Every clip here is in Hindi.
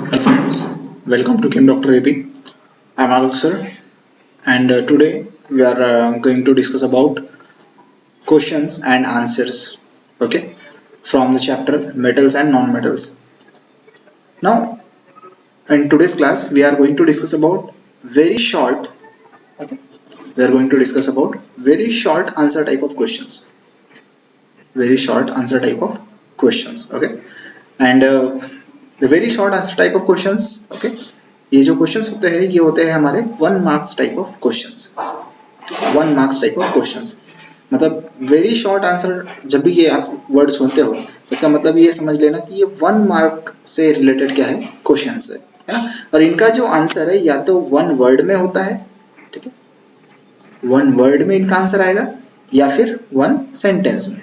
Hello friends, welcome to Kim Dr. AP. I'm Alok sir, and today we are going to discuss about questions and answers. Okay, from the chapter metals and non-metals. Now, in today's class, we are going to discuss about very short. Okay, we are going to discuss about very short answer type of questions. Very short answer type of questions. Okay, and the very short answer type of questions. Okay, ये जो क्वेश्चंस होते हैं ये होते हैं हमारे 1 marks type of questions 1 marks type of questions मतलब वेरी शॉर्ट आंसर जब भी ये आप वर्ड सुनते हो इसका मतलब ये समझ लेना कि ये 1 मार्क से रिलेटेड क्या है क्वेश्चंस है ना। और इनका जो आंसर है या तो 1 वर्ड में होता है, ठीक है, 1 वर्ड में इनका आंसर आएगा या फिर 1 सेंटेंस में।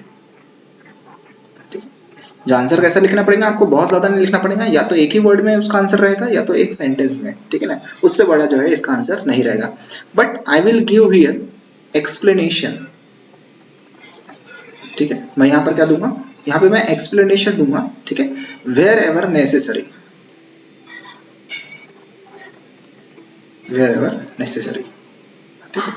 जो आंसर कैसा लिखना पड़ेगा, आपको बहुत ज्यादा नहीं लिखना पड़ेगा, या तो एक ही वर्ड में उसका आंसर रहेगा या तो एक सेंटेंस में, ठीक है ना। उससे बड़ा जो है इसका आंसर नहीं रहेगा। But I will give here explanation, ठीक है। मैं यहाँ पर क्या दूंगा, यहाँ पे मैं एक्सप्लेनेशन दूंगा, ठीक है, wherever necessary, wherever necessary, ठीक है।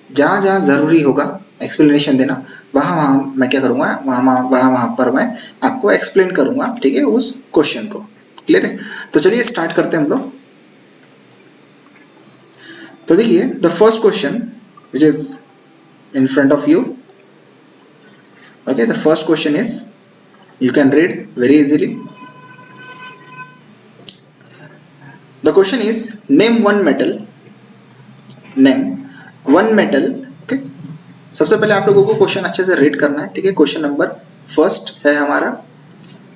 जहां जहां जरूरी होगा एक्सप्लेनेशन देना वहां वहां मैं क्या करूंगा, वहां पर मैं आपको एक्सप्लेन करूंगा, ठीक है, उस क्वेश्चन को। क्लियर है? तो चलिए स्टार्ट करते हैं हम लोग। तो देखिए the first question which is in front of you. Okay, the first question is, you can read very easily. The question is name one metal, name one metal. Okay, सबसे पहले आप लोगों को क्वेश्चन अच्छे से रीड करना है, ठीक है। क्वेश्चन नंबर फर्स्ट है हमारा,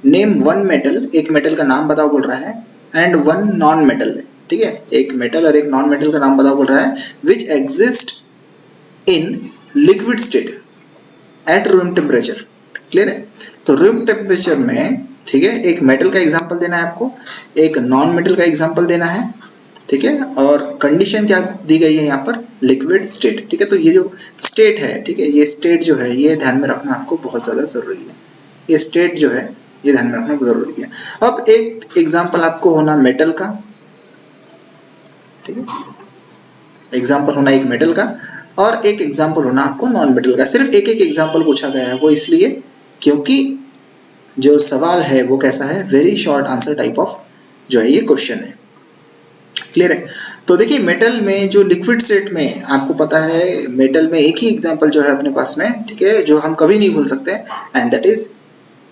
नेम वन मेटल, एक मेटल का नाम बताओ बोल रहा है, एंड वन नॉन मेटल, ठीक है, एक मेटल और एक नॉन मेटल का नाम बताओ बोल रहा है, which exist in liquid state at room temperature. Clear है? तो रूम टेम्परेचर में, ठीक है, एक मेटल का एग्जाम्पल देना है आपको, एक नॉन मेटल का एग्जाम्पल देना है, ठीक है, और कंडीशन क्या दी गई है यहाँ पर, लिक्विड स्टेट, ठीक है। तो ये जो स्टेट है, ठीक है, ये स्टेट जो है ये ध्यान में रखना आपको बहुत ज्यादा जरूरी है। ये स्टेट जो है ये ध्यान में रखना जरूरी है। अब एक एग्जांपल आपको होना मेटल का, ठीक है, एग्जांपल होना एक मेटल का, और एक एग्जांपल होना आपको नॉन मेटल का। सिर्फ एक एक एग्जांपल पूछा गया है, वो इसलिए क्योंकि जो सवाल है वो कैसा है, very short answer type of जो है ये क्वेश्चन है। क्लियर है? तो देखिए मेटल में जो लिक्विड स्टेट में, आपको पता है मेटल में एक ही एग्जांपल जो है अपने पास में, ठीक है, जो हम कभी नहीं भूल सकते, and that is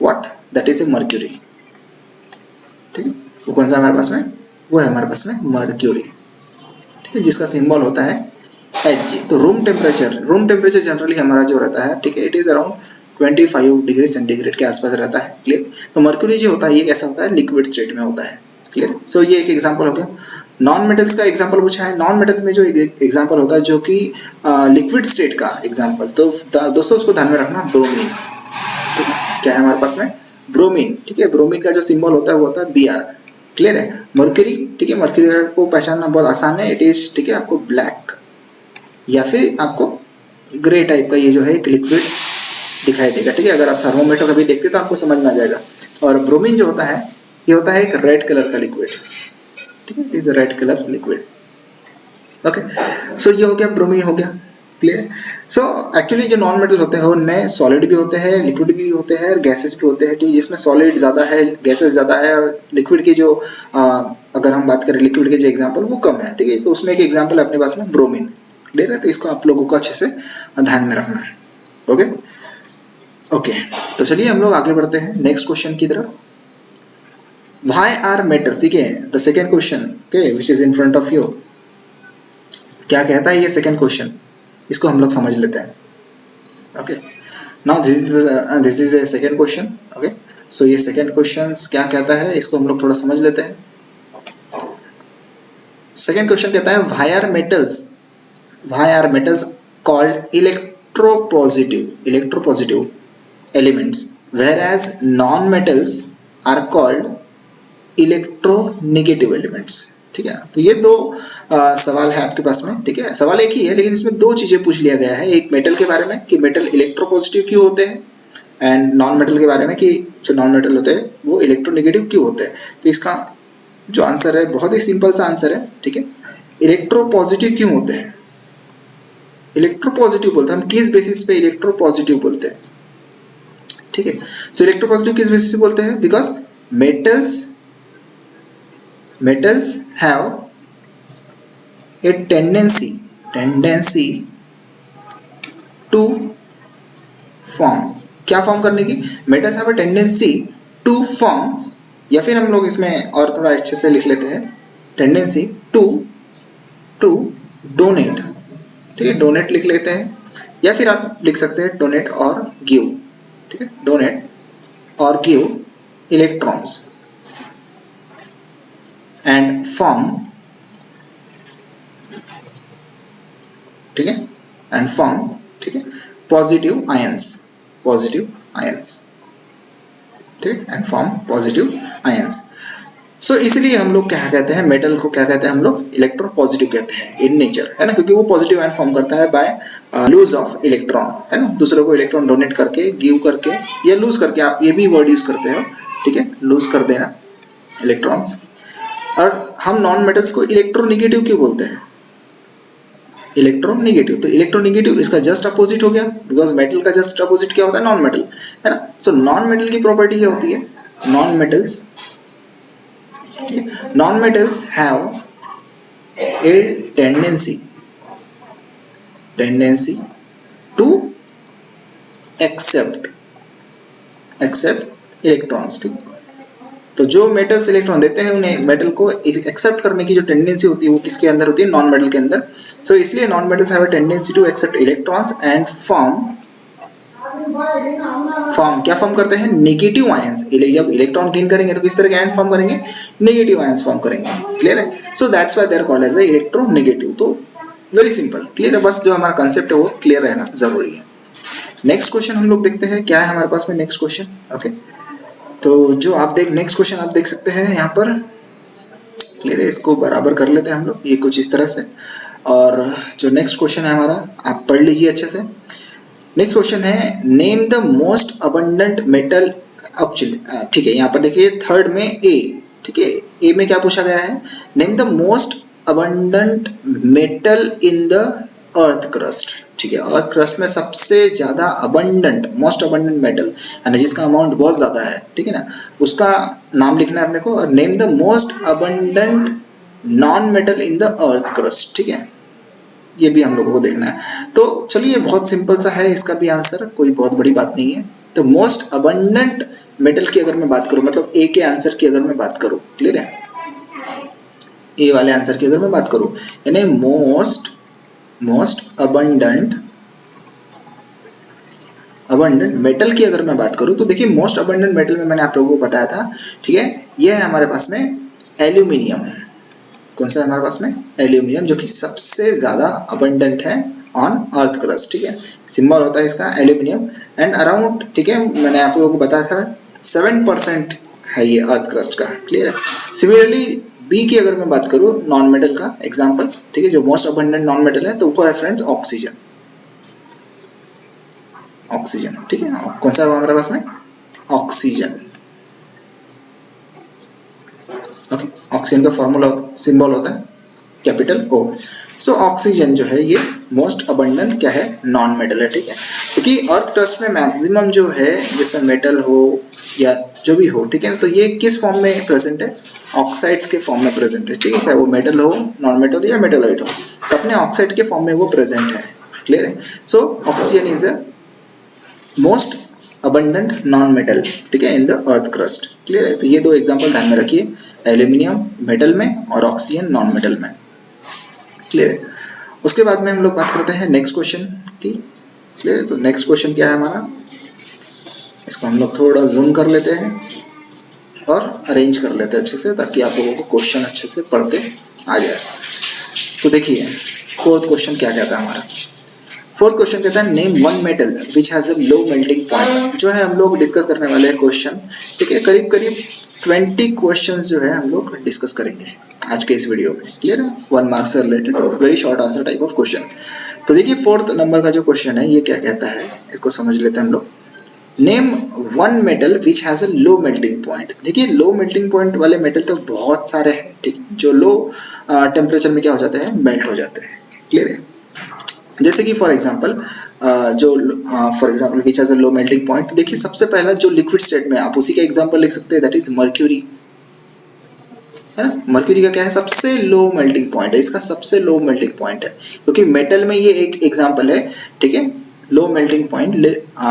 what, that is a mercury. ठीक है, वो कौन सा हमारे पास में, वो है हमारे पास में मर्क्यूरी, ठीक है, जिसका सिंबल होता है Hg। तो रूम टेम्परेचर जनरली हमारा जो रहता है, ठीक है, it is around 25 degree centigrade के आसपास रहता है। क्लियर? तो मर्क्यूरी जो होता है ये कैसा होता है, लिक्विड स्टेट में होता है। क्लियर? सो ये एक एग्जांपल हो गया। नॉन मेटल्स का एग्जांपल पूछा है, नॉन मेटल में जो एग्जांपल होता है जो कि लिक्विड स्टेट का एग्जांपल, तो दोस्तों उसको ध्यान में रखना, ब्रोमीन। ठीक है, क्या है हमारे पास में, ब्रोमीन, ठीक है। ब्रोमीन का जो सिंबल होता है वो होता है Br। क्लियर है? मर्क्यूरी, ठीक है, मर्क्यूरी को पहचानना बहुत आसान है, इट इज, ठीक है, आपको ब्लैक या फिर आपको ग्रे टाइप का ये जो है एक लिक्विड दिखाई देगा, ठीक है। अगर आप थर्मोमीटर कभी देखते तो आपको समझ में आ जाएगा। और ब्रोमीन जो होता है ये होता है एक रेड कलर का लिक्विड, ठीक है, is red colour liquid. Okay, so ये हो गया, ब्रोमीन हो गया। क्लियर? सो एक्चुअली जो नॉन मेटल होते हैं उनमें सॉलिड भी होते हैं, लिक्विड भी होते हैं और गैसेस भी होते हैं, ठीक है। इसमें सॉलिड ज्यादा है, गैसेस ज्यादा है, और लिक्विड की जो अगर हम बात करें लिक्विड के जो एग्जांपल वो कम है, ठीक है। तो उसमें एक एग्जांपल अपने पास में ब्रोमीन। क्लियर है? तो इसको आप लोगों को अच्छे से ध्यान में रखना है। ओके ओके, तो चलिए हम लोग आगे बढ़ते हैं नेक्स्ट क्वेश्चन की तरफ। Why are metals, ठीक है, the second question, okay, which is in front of you. क्या कहता है ये सेकेंड क्वेश्चन, इसको हम लोग समझ लेते हैं। Okay, now this is a second question. Okay, so ये सेकेंड क्वेश्चन क्या कहता है इसको हम लोग थोड़ा समझ लेते हैं। सेकेंड क्वेश्चन कहता है why are metals called electropositive elements whereas non-metals are called electronegative elements. ठीक है, तो ये दो सवाल है आपके पास में, ठीक है। सवाल एक ही है लेकिन इसमें दो चीजें पूछ लिया गया है, एक मेटल के बारे में कि मेटल इलेक्ट्रोपॉजिटिव क्यों होते हैं, एंड नॉन मेटल के बारे में कि जो नॉन मेटल होते हैं वो इलेक्ट्रोनेगेटिव क्यों होते हैं। तो इसका जो आंसर है बहुत ही सिंपल सा आंसर है, ठीक है। इलेक्ट्रोपॉजिटिव क्यों होते हैं? इलेक्ट्रोपॉजिटिव बोलते हैं हम किस बेसिस पे इलेक्ट्रोपॉजिटिव बोलते हैं, ठीक है। सो इलेक्ट्रोपॉजिटिव किस बेसिस पे बोलते हैं? Because metals have a tendency to form, क्या फॉर्म करने की? metals have a tendency to form, या फिर हम लोग इसमें और थोड़ा अच्छे से लिख लेते हैं, tendency to donate, ठीक है, डोनेट लिख लेते हैं, या फिर आप लिख सकते हैं डोनेट और गिव, ठीक है, डोनेट और गिव इलेक्ट्रॉन्स एंड फॉर्म, ठीक है, एंड फॉर्म, ठीक है, पॉजिटिव आयंस, ठीक, एंड फॉर्म पॉजिटिव आयंस। सो इसलिए हम लोग क्या कहते हैं, मेटल को क्या कहते हैं हम लोग? इलेक्ट्रोपॉजिटिव कहते हैं इन नेचर, है ना, क्योंकि वो पॉजिटिव आयन फॉर्म करता है बाय लूज ऑफ इलेक्ट्रॉन, है ना, दूसरे को इलेक्ट्रॉन डोनेट करके, गिव करके या लूज करके, आप ये भी वर्ड यूज करते हो, ठीक है, लूज कर देना इलेक्ट्रॉन्स। और हम नॉन मेटल्स को इलेक्ट्रोनेगेटिव क्यों बोलते हैं? इलेक्ट्रोनेगेटिव, तो इलेक्ट्रोनेगेटिव इसका जस्ट अपोजिट हो गया, बिकॉज मेटल का जस्ट अपोजिट क्या होता है? नॉन मेटल, है ना। सो नॉन मेटल की प्रॉपर्टी क्या होती है? Non-metals have a tendency to accept electrons, ठीक। तो जो मेटल्स इलेक्ट्रॉन देते हैं उन्हें मेटल को एक्सेप्ट करने की जो टेंडेंसी होती है वो किसके अंदर होती है? नॉन मेटल के अंदर। सो इसलिए non metals have a tendency to accept electrons and form क्या फॉर्म करते हैं? Negative ions. जब इलेक्ट्रॉन गेन करेंगे तो किस तरह के आयन फॉर्म करेंगे? नेगेटिव आयंस फॉर्म करेंगे, क्लियर है। So that's why they are called as electronegative. तो वेरी सिंपल, क्लियर है, बस जो हमारा कंसेप्ट है वो क्लियर रहना जरूरी है। नेक्स्ट क्वेश्चन हम लोग देखते हैं, क्या है हमारे पास में नेक्स्ट क्वेश्चन, ओके। तो जो आप नेक्स्ट क्वेश्चन आप देख सकते हैं यहाँ पर, क्लियर है, इसको बराबर कर लेते हैं हम लोग, ये कुछ इस तरह से। और जो नेक्स्ट क्वेश्चन है हमारा, आप पढ़ लीजिए अच्छे से। नेक्स्ट क्वेश्चन है, name the most abundant metal, actually ठीक है, यहाँ पर देखिए थर्ड में ए, ठीक है, ए में क्या पूछा गया है? Name the most abundant metal in the earth crust, ठीक है, अर्थ क्रस्ट में सबसे ज्यादा अबंडेंट, मोस्ट अबंडेंट मेटल, यानी जिसका अमाउंट बहुत ज्यादा है, ठीक है ना, उसका नाम लिखना है अपने को। और name the most abundant non metal in the earth crust, ठीक है, ये भी हम लोगों को देखना है। तो चलिए, बहुत सिंपल सा है इसका भी आंसर, कोई बहुत बड़ी बात नहीं है। तो मोस्ट अबंडेंट मेटल की अगर मैं बात करूं, मतलब ए के आंसर की अगर मैं बात करूं, क्लियर है, ए वाले आंसर की अगर मैं बात करूं, यानी मोस्ट अबंडेंट मेटल की अगर मैं बात करूं, तो देखिए मोस्ट अबंडेंट मेटल में मैंने आप लोगों को बताया था, ठीक है, यह है हमारे पास में एल्यूमिनियम। कौन सा है हमारे पास में? एल्यूमिनियम, जो कि सबसे ज्यादा अबंडेंट है ऑन अर्थ क्रस्ट, ठीक है, सिंबल होता है इसका एल्यूमिनियम, एंड अराउंड, ठीक है, मैंने आप लोगों को बताया था 7% है ये अर्थ क्रस्ट का, क्लियर है। सिमिलरली बी की अगर मैं बात करूं, नॉन मेटल का एग्जांपल, ठीक है, जो मोस्ट अबंडेंट नॉन मेटल है, तो वो है फ्रेंड्स ऑक्सीजन, ठीक है, कौन सा है हमारे पास में? Oxygen, okay. ऑक्सीजन का फॉर्मूला सिंबल होता है कैपिटल O। सो ऑक्सीजन जो है ये मोस्ट अबंडेंट क्या है? नॉन मेटल है, ठीक है, क्योंकि अर्थ क्रस्ट में मैक्सिमम जो है, जैसे मेटल हो या जो भी हो, ठीक है, तो ये किस फॉर्म में प्रेजेंट है? ऑक्साइड्स के फॉर्म में प्रेजेंट है, ठीक है, चाहे वो मेटल हो, नॉन मेटल या मेटलॉइड हो, तो अपने ऑक्साइड के फॉर्म में वो प्रेजेंट है, क्लियर है। So oxygen is a most abundant non metal, ठीक है, in the earth crust, clear है। तो ये दो एग्जांपल ध्यान में रखिए, एल्यूमिनियम मेटल में और ऑक्सीजन नॉन मेटल में, क्लियर है। उसके बाद में हम लोग बात करते हैं नेक्स्ट क्वेश्चन की, क्लियर है। तो नेक्स्ट क्वेश्चन क्या है हमारा, इसको हम लोग थोड़ा जूम कर लेते हैं और अरेंज कर लेते हैं अच्छे से, ताकि आप लोगों को क्वेश्चन अच्छे से पढ़ते आ जाए। तो देखिए फोर्थ क्वेश्चन क्या कहता है हमारा। फोर्थ क्वेश्चन कहता है, name one metal which has a low melting point. जो है हम लोग डिस्कस करने वाले हैं क्वेश्चन, ठीक है, करीब 20 क्वेश्चंस जो है हम लोग डिस्कस करेंगे आज के इस वीडियो में, क्लियर है, 1 मार्क्स से related, very short answer type of question. तो देखिए फोर्थ नंबर का जो क्वेश्चन है ये क्या कहता है, इसको समझ लेते हैं हम लोग। Name one metal which has a low melting point. देखिए लो मेल्टिंग पॉइंट वाले मेटल तो बहुत सारे हैं, ठीक, जो लो टेम्परेचर में क्या हो जाते हैं, मेल्ट हो जाते हैं। क्लियर है? जैसे कि for example which has a low melting point, देखिए सबसे पहला जो लिक्विड स्टेट में आप उसी का एग्जांपल लिख सकते हैं, दैट इज मर्क्यूरी, है ना। मर्क्यूरी का क्या है, सबसे लो मेल्टिंग पॉइंट है, इसका सबसे लो मेल्टिंग पॉइंट है, क्योंकि मेटल में ये एक एग्जांपल है, ठीक है। लो मेल्टिंग पॉइंट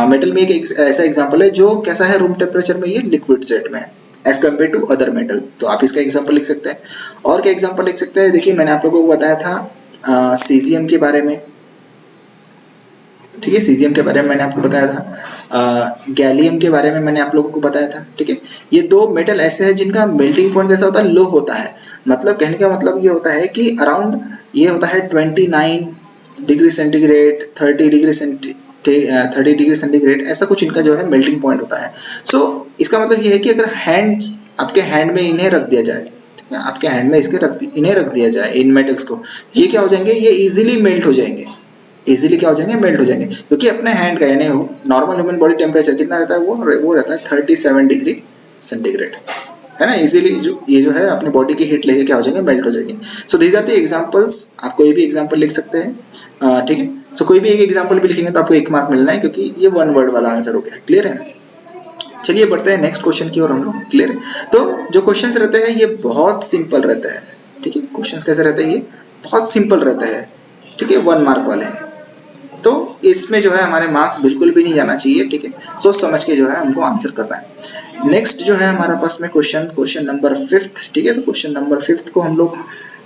मेटल में एक ऐसा एग्जांपल है जो कैसा है, रूम टेम्परेचर में ये लिक्विड स्टेट में है as compare to other metal, तो आप इसका एग्जांपल लिख सकते हैं। और क्या एग्जांपल लिख सकते हैं, देखिए मैंने आप लोगों को बताया था सीजियम के बारे में, ठीक है, सीजियम के बारे में मैंने आपको बताया था, गैलियम के बारे में मैंने आप लोगों को बताया था, ठीक है। ये दो मेटल ऐसे हैं जिनका मेल्टिंग पॉइंट कैसा होता है, लो होता है। मतलब कहने का मतलब ये होता है कि अराउंड ये होता है 29 डिग्री सेंटीग्रेड, 30 डिग्री सेंटीग्रेड, ऐसा कुछ इनका जो है मेल्टिंग पॉइंट होता है। सो इसका मतलब ये है कि अगर आपके हैंड में इन्हें रख दिया जाए, ठीक है, आपके हैंड में इन्हें रख दिया जाए, इन मेटल्स को, ये क्या हो जाएंगे, ये इजीली मेल्ट हो जाएंगे, इजीली क्या हो जाएंगे, मेल्ट हो जाएंगे, क्योंकि अपने हैंड का यानी नॉर्मल ह्यूमन बॉडी टेम्परेचर कितना रहता है, वो रहता है 37 डिग्री सेंटीग्रेड, है ना। इजीली ये जो है अपने बॉडी की हीट लेके क्या हो जाएंगे, मेल्ट हो जाएंगे। So these are the examples, आप कोई भी एग्जांपल लिख सकते हैं, ठीक है। सो कोई भी एक एग्जांपल भी लिखेंगे तो आपको 1 मार्क मिलना है, क्योंकि ये वन वर्ड वाला आंसर हो गया। क्लियर है? चलिए बढ़ते हैं नेक्स्ट क्वेश्चन की ओर हम लोग। क्लियर है? तो जो क्वेश्चन रहते हैं ये बहुत सिंपल रहता है, ठीक है। क्वेश्चन कैसे रहते हैं, ये बहुत सिंपल रहता है, ठीक है, 1 मार्क वाले, तो इसमें जो है हमारे मार्क्स बिल्कुल भी नहीं जाना चाहिए, ठीक है। सोच समझ के जो है हमको आंसर करना है। नेक्स्ट जो है हमारे पास में क्वेश्चन नंबर 5, ठीक है। तो क्वेश्चन नंबर 5 को हम लोग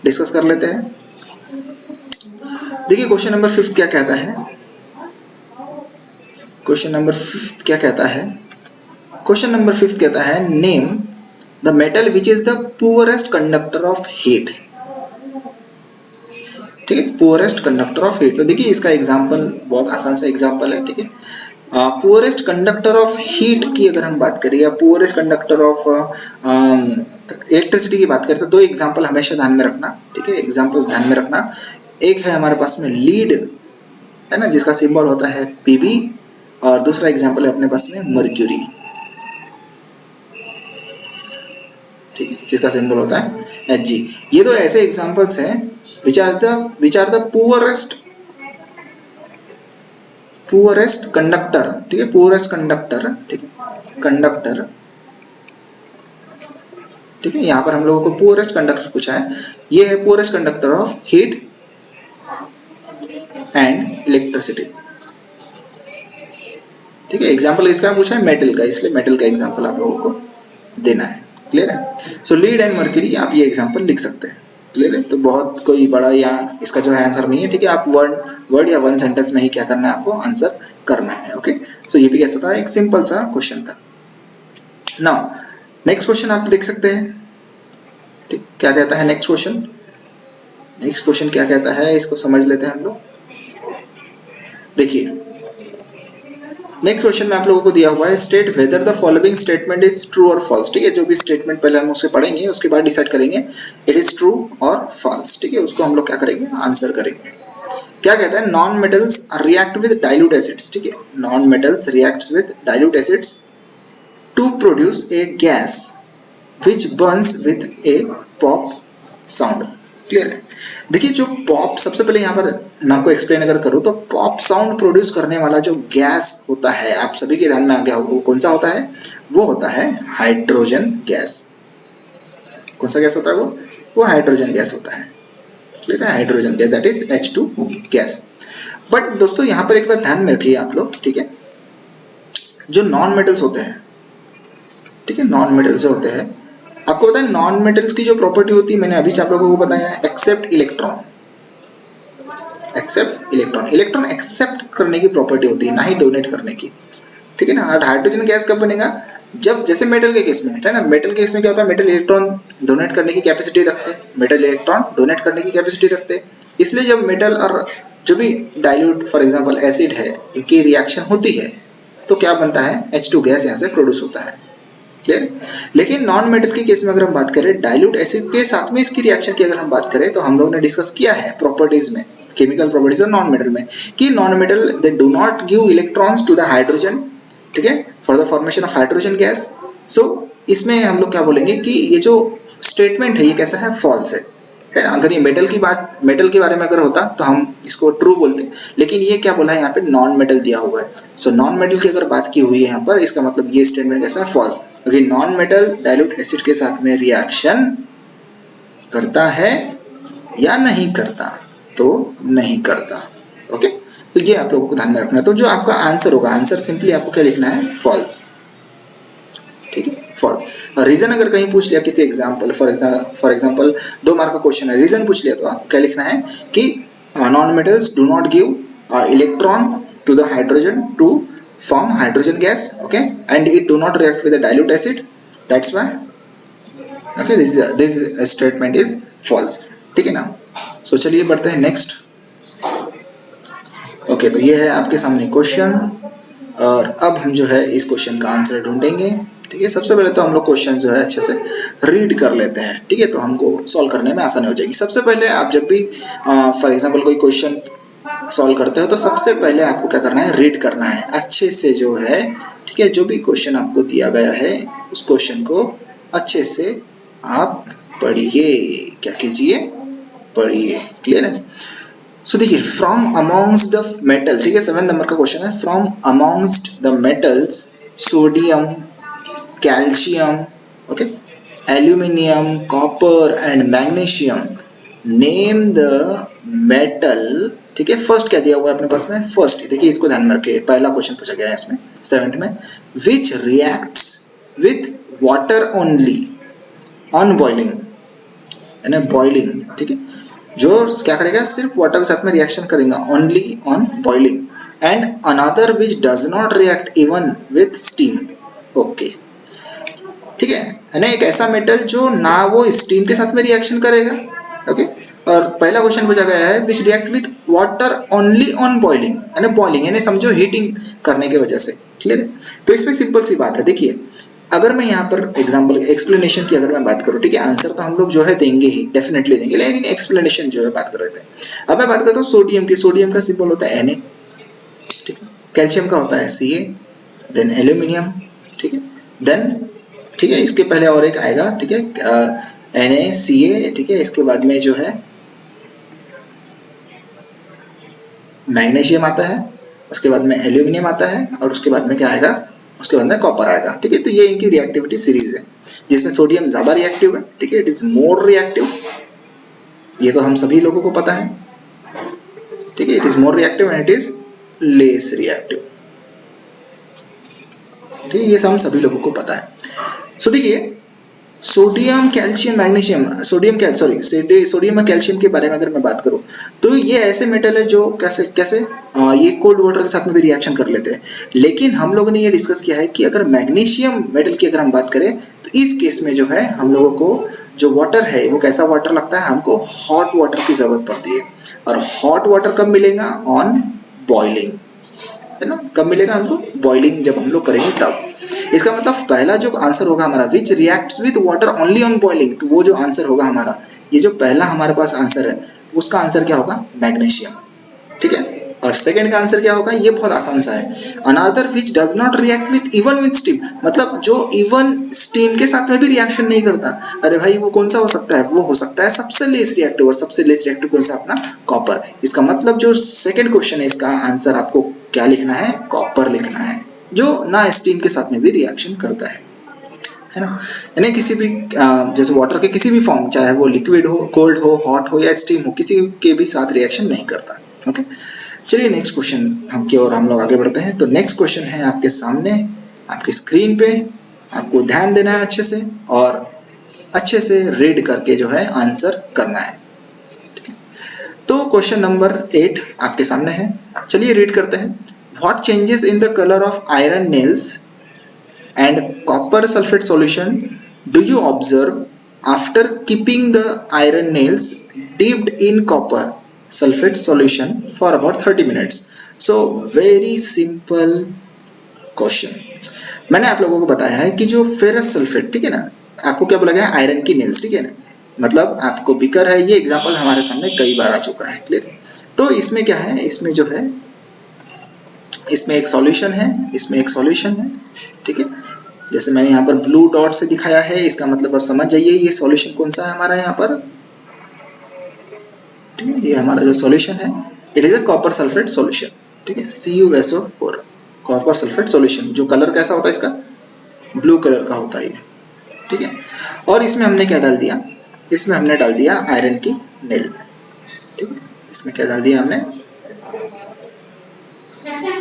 डिस्कस कर लेते हैं। देखिए क्वेश्चन नंबर 5 क्या कहता है, क्वेश्चन नंबर 5 क्या कहता है, क्वेश्चन नंबर 5 कहता है name the metal which is the poorest conductor of heat, ठीक है, पुअरेस्ट कंडक्टर ऑफ हीट। तो देखिए इसका एग्जांपल बहुत आसान सा एग्जांपल है, ठीक है। पुअरेस्ट कंडक्टर ऑफ हीट की अगर हम बात करें, या पुअरेस्ट कंडक्टर ऑफ इलेक्ट्रिसिटी की बात करें, तो 2 एग्जांपल हमेशा ध्यान में रखना, ठीक है। एग्जांपल ध्यान में रखना, एक है हमारे पास में लीड, है ना, जिसका सिंबल होता है Pb, और दूसरा एग्जांपल है अपने पास में मर्क्यूरी, ठीक है, जिसका सिंबल होता है Hg। ये 2 ऐसे एग्जांपल्स हैं which are the poorest conductor, ठीक है, poorest conductor, ठीक है, कंडक्टर, ठीक है। यहाँ पर हम लोगों को poorest conductor पूछा है, ये है poorest conductor of heat and electricity, ठीक है। एग्जाम्पल इसका पूछा है मेटल का, इसलिए मेटल का एग्जाम्पल आप लोगों को देना है। क्लियर है? सो लीड एंड मर्क्यूरी आप ये एग्जाम्पल लिख सकते हैं। क्लियर है? तो बहुत कोई बड़ा या इसका जो है आंसर नहीं है, ठीक है। आप वर्ड या 1 सेंटेंस में ही क्या करना है, आपको आंसर करना है। ओके, सो ये भी कैसा था, एक सिंपल सा क्वेश्चन था। नाउ नेक्स्ट क्वेश्चन आप देख सकते हैं, ठीक, क्या कहता है नेक्स्ट क्वेश्चन, नेक्स्ट क्वेश्चन क्या कहता है, इसको समझ लेते हैं हम लोग। देखिए नेक्स्ट क्वेश्चन में आप लोगों को दिया हुआ है, state whether the following statement is true और फॉल्स, ठीक है। जो भी स्टेटमेंट पहले हम उसे पढ़ेंगे, उसके बाद डिसाइड करेंगे इट इज ट्रू और फॉल्स, ठीक है। उसको हम लोग क्या करेंगे, आंसर करेंगे। क्या कहता है, non metals react with dilute acids, ठीक है, non metals reacts with dilute acids to produce a gas which burns with a pop sound. Clear है? देखिए जो पॉप, सबसे पहले यहाँ पर मैं आपको एक्सप्लेन अगर करूँ तो पॉप साउंड प्रोड्यूस करने वाला जो गैस होता है, आप सभी के ध्यान में आ गया होगा, वो कौन सा होता है, वो होता है हाइड्रोजन गैस। कौन सा गैस होता है वो हाइड्रोजन गैस होता है। क्लियर है? Hydrogen gas, that is H2 gas. But दोस्तों यहाँ पर एक बात ध्यान में रखिए आप लोग, ठीक है, जो नॉन मेटल्स होते हैं, ठीक है, नॉन मेटल्स होते हैं, आपको पता है नॉन मेटल्स की जो प्रॉपर्टी होती है, मैंने अभी आप लोगों को बताया है, accept electron, accept electron, electron accept करने की प्रॉपर्टी होती है, ना ही डोनेट करने की, ठीक है ना। हाइड्रोजन गैस कब बनेगा, जब जैसे मेटल के केस में है ना, मेटल के केस में क्या होता है, मेटल इलेक्ट्रॉन डोनेट करने की कैपेसिटी रखते हैं, मेटल इलेक्ट्रॉन डोनेट करने की कैपेसिटी रखते हैं। इसलिए जब मेटल और जो भी डाइल्यूट फॉर एग्जांपल एसिड है, इनकी रिएक्शन होती है तो क्या बनता है, H2 गैस यहाँ से प्रोड्यूस होता है। क्लियर? लेकिन नॉन मेटल के केस में अगर हम बात करें, डाइल्यूट एसिड के साथ में इसकी रिएक्शन की अगर हम बात करें, तो हम लोग ने डिस्कस किया है प्रॉपर्टीज में, केमिकल प्रॉपर्टीज और नॉन मेटल में, कि non metal they do not give electrons to the hydrogen, ठीक है, for the formation of hydrogen gas. So इसमें हम लोग क्या बोलेंगे कि ये जो स्टेटमेंट है ये कैसा है, फॉल्स है। अगर ये मेटल के बारे में अगर होता तो हम इसको ट्रू बोलते, लेकिन ये क्या बोला है यहाँ पे, नॉन मेटल दिया हुआ है। सो नॉन मेटल की अगर बात की हुई है यहाँ पर, इसका मतलब ये स्टेटमेंट कैसा है, फॉल्स। क्योंकि नॉन मेटल डाइल्यूट एसिड के साथ में रिएक्शन करता है या नहीं करता, तो नहीं करता। ओके, तो ये आप लोगों को ध्यान में रखना है। तो जो आपका आंसर होगा, आंसर सिंपली आपको क्या लिखना है, फॉल्स। ठीक है, फॉल्स। रीजन अगर कहीं पूछ लिया किसी एग्जांपल, फॉर एग्जांपल 2 मार्क का क्वेश्चन है, रीजन पूछ लिया, तो आपको क्या लिखना है कि non metals do not give electron to the hydrogen to form hydrogen gas, okay, and it do not react with the dilute acid, that's why, okay, this statement is false. ठीक है ना। सो चलिए बढ़ते हैं नेक्स्ट। ओके, तो ये है आपके सामने क्वेश्चन, और अब हम जो है इस क्वेश्चन का आंसर ढूंढेंगे। ठीक है, सबसे पहले तो हम लोग क्वेश्चन जो है अच्छे से रीड कर लेते हैं। ठीक है, तो हमको सॉल्व करने में आसानी हो जाएगी। सबसे पहले आप जब भी फॉर एग्जांपल कोई क्वेश्चन सॉल्व करते हो तो सबसे पहले आपको क्या करना है, रीड करना है अच्छे से जो है। ठीक है, जो भी क्वेश्चन आपको दिया गया है उस क्वेश्चन को अच्छे से आप पढ़िए। क्या कीजिए, पढ़िए। क्लियर है। सो देखिए, फ्रॉम अमॉन्ग्स्ट द मेटल, ठीक है, 7 नंबर का क्वेश्चन है, from amongst the metals sodium, calcium, okay, aluminium, copper and magnesium, name the metal. ठीक है, फर्स्ट क्या दिया हुआ है अपने पास में, फर्स्ट देखिए, इसको ध्यान में रखिए, पहला क्वेश्चन पूछा गया है इसमें 7th में, विच reacts with water only on boiling, यानी बॉइलिंग। ठीक है, जो क्या करेगा, सिर्फ वाटर के साथ में रिएक्शन करेगा, only on boiling, and another which does not react even with steam. Okay, ठीक है ना, एक ऐसा मेटल जो ना वो स्टीम के साथ में रिएक्शन करेगा। ओके, और पहला क्वेश्चन पूछा गया है विच react with water only on boiling, यानी बॉइलिंग यानी समझो हीटिंग करने की वजह से। क्लियर है। तो इसमें सिंपल सी बात है, देखिए अगर मैं यहाँ पर एग्जांपल एक्सप्लेनेशन की अगर मैं बात करूँ, ठीक है, आंसर तो हम लोग जो है देंगे ही, डेफिनेटली देंगे, लेकिन एक्सप्लेनेशन जो है बात कर रहे थे। अब मैं बात करता हूँ सोडियम की। सोडियम का सिंबल होता है Na, ठीक है, कैल्शियम का होता है Ca, देन एल्यूमिनियम, ठीक है, देन ठीक है, इसके पहले और एक आएगा, ठीक है, NaCa, ठीक है, इसके बाद में जो है मैग्नीशियम आता है, उसके बाद में एल्यूमिनियम आता है, और उसके बाद में क्या आएगा, उसके बाद में कॉपर आएगा। ठीक है, तो ये इनकी रिएक्टिविटी सीरीज है, जिसमें सोडियम ज्यादा रिएक्टिव है। ठीक है, इट इज मोर रिएक्टिव, ये तो हम सभी लोगों को पता है। ठीक है, it is more reactive and it is less reactive. ठीक है, ये हम सभी लोगों को पता है। सो देखिए, सोडियम, कैल्शियम, मैग्नीशियम, सोडियम और कैल्शियम के बारे में अगर मैं बात करूं, तो ये ऐसे मेटल है जो कैसे ये कोल्ड वाटर के साथ में भी रिएक्शन कर लेते हैं। लेकिन हम लोगों ने ये डिस्कस किया है कि अगर मैग्नीशियम मेटल की अगर हम बात करें, तो इस केस में जो है हम लोगों को जो वाटर है वो कैसा वाटर लगता है, हमको हॉट वाटर की जरूरत पड़ती है। और हॉट वाटर कब मिलेगा, ऑन बॉइलिंग, है ना, कब मिलेगा हमको, बॉइलिंग जब हम लोग करेंगे तब। इसका मतलब पहला जो आंसर होगा हमारा, विच reacts with water only on boiling, तो वो जो आंसर होगा हमारा, ये जो पहला हमारे पास आंसर है, उसका आंसर क्या होगा, मैग्नीशियम। ठीक है, और सेकंड का आंसर क्या होगा, ये बहुत आसान सा है, another which does not react with even with steam, मतलब जो इवन स्टीम के साथ में भी रिएक्शन नहीं करता। अरे भाई, वो कौन सा हो सकता है, वो हो सकता है सबसे लेस रिएक्टिव, और सबसे लेस रिएक्टिव कौन सा, अपना कॉपर। इसका मतलब जो सेकंड क्वेश्चन है, इसका आंसर आपको क्या लिखना है, कॉपर लिखना है, जो ना स्टीम के साथ में भी रिएक्शन करता है ना, यानी किसी भी जैसे वाटर के किसी भी फॉर्म, चाहे वो लिक्विड हो, कोल्ड हो, हॉट हो या स्टीम हो, किसी के भी साथ रिएक्शन नहीं करता। ओके, चलिए नेक्स्ट क्वेश्चन की ओर हम लोग आगे बढ़ते हैं। तो नेक्स्ट क्वेश्चन है आपके सामने, आपकी स्क्रीन पे, आपको ध्यान देना है अच्छे से, और अच्छे से रीड करके जो है आंसर करना है। ठीक है, तो क्वेश्चन नंबर 8 आपके सामने है, चलिए रीड करते हैं। What changes in the color of iron nails and copper sulfate solution do you observe after keeping the iron nails dipped in copper sulfate solution for about 30 minutes? So very simple question. मैंने आप लोगों को बताया है कि जो फेरस सल्फेट, ठीक है ना, आपको क्या बोला गया है, आयरन की नेल्स, ठीक है ना, मतलब आपको बिकर है, ये एग्जांपल हमारे सामने कई बार आ चुका है। क्लियर। तो इसमें क्या है, इसमें जो है इसमें एक सॉल्यूशन है, इसमें एक सॉल्यूशन है, ठीक है। जैसे मैंने यहाँ पर ब्लू डॉट से दिखाया है, इसका मतलब आप समझ जाइए ये सॉल्यूशन कौन सा है हमारा यहाँ पर, ठीक है। ये हमारा जो सॉल्यूशन है it is a copper sulphate solution, ठीक है, CuSO4 कॉपर सल्फेट सॉल्यूशन। जो कलर कैसा होता है इसका, ब्लू कलर का होता है ये, ठीक है। और इसमें हमने क्या डाल दिया, इसमें हमने डाल दिया आयरन की नेल, ठीक है। इसमें क्या डाल दिया हमने,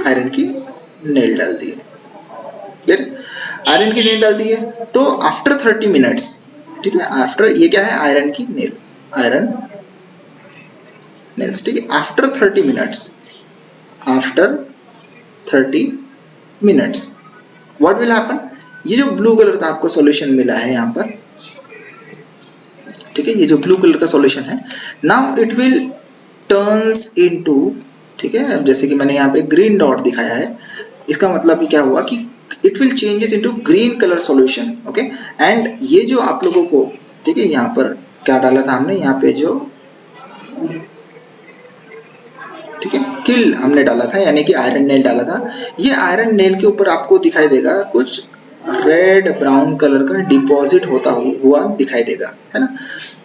आयरन की नेल डाल दी है, क्लियर। आयरन की नेल डाल दी है तो आफ्टर 30 मिनट्स, ठीक है, आफ्टर, ये क्या है, आयरन की नेल, आयरन नेल्स, ठीक है। After 30 minutes, after 30 minutes what will happen, ये जो ब्लू कलर का आपको सॉल्यूशन मिला है यहाँ पर, ठीक है, ये जो ब्लू कलर का सॉल्यूशन है, now it will turns into, ठीक है। अब जैसे कि मैंने यहाँ पे ग्रीन डॉट दिखाया है, इसका मतलब क्या हुआ कि it will changes into green colour solution, okay. And ये जो आप लोगों को, ठीक है, यहाँ पर क्या डाला था हमने, यहाँ पे जो, ठीक है, किल हमने डाला था, यानी कि आयरन नेल डाला था। ये आयरन नेल के ऊपर आपको दिखाई देगा कुछ रेड ब्राउन कलर का डिपॉजिट होता हुआ दिखाई देगा, है ना।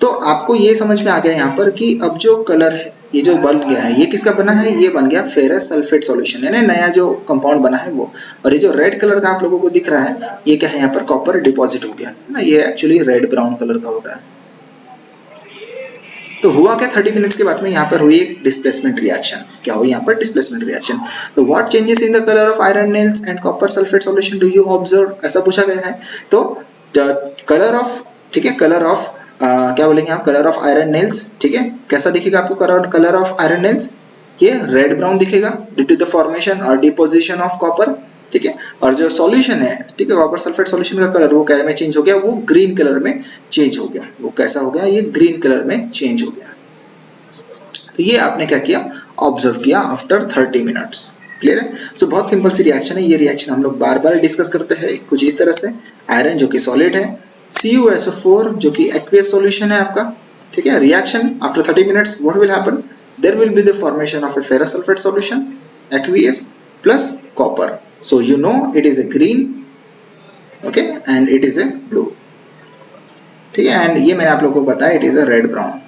तो आपको ये समझ में आ गया यहाँ पर कि अब जो कलर है, ये जो बन गया है, ये किसका बना है, ये बन गया फेरस सल्फेट सॉल्यूशन, यानी नया जो कंपाउंड बना है वो। और ये जो रेड कलर का आप लोगों को दिख रहा है, ये क्या है, यहाँ पर कॉपर डिपॉजिट हो गया है ना, ये एक्चुअली रेड ब्राउन कलर का होता है। तो हुआ क्या, 30 मिनट्स के बाद में यहाँ पर हुई एक डिस्प्लेसमेंट रिएक्शन, क्या हुई यहाँ पर, डिस्प्लेसमेंट रिएक्शन। तो what changes in the colour of iron nails and copper sulphate solution do you observe, ऐसा पूछा गया है। तो कलर ऑफ, ठीक है, कलर ऑफ क्या बोलेंगे आप, कलर ऑफ आयरन नेल्स, ठीक है, कैसा दिखेगा आपको कलर ऑफ आयरन नेल्स, ये रेड ब्राउन दिखेगा ड्यू टू द फॉर्मेशन और डिपोजिशन ऑफ कॉपर, ठीक है। और जो सॉल्यूशन है, ठीक है, कॉपर सल्फेट सॉल्यूशन का कलर वो क्या में चेंज हो गया, वो ग्रीन कलर में चेंज हो गया, वो कैसा हो गया, ये ग्रीन कलर में चेंज हो गया। तो ये आपने क्या किया, ऑब्जर्व किया आफ्टर 30 मिनट्स, क्लियर है। सो बहुत सिंपल सी रिएक्शन है, ये रिएक्शन हम लोग बार बार डिस्कस करते हैं कुछ इस तरह से। आयरन जो कि सॉलिड है, CuSO4 जो कि एक्वियस सॉल्यूशन है आपका, ठीक है। Reaction after 30 minutes what will happen, there will be the formation of a ferrous sulphate solution aqueous plus copper, so you know it is a green, okay, and it is a blue, ठीक है। एंड ये मैंने आप लोगों को बताया it is a red brown,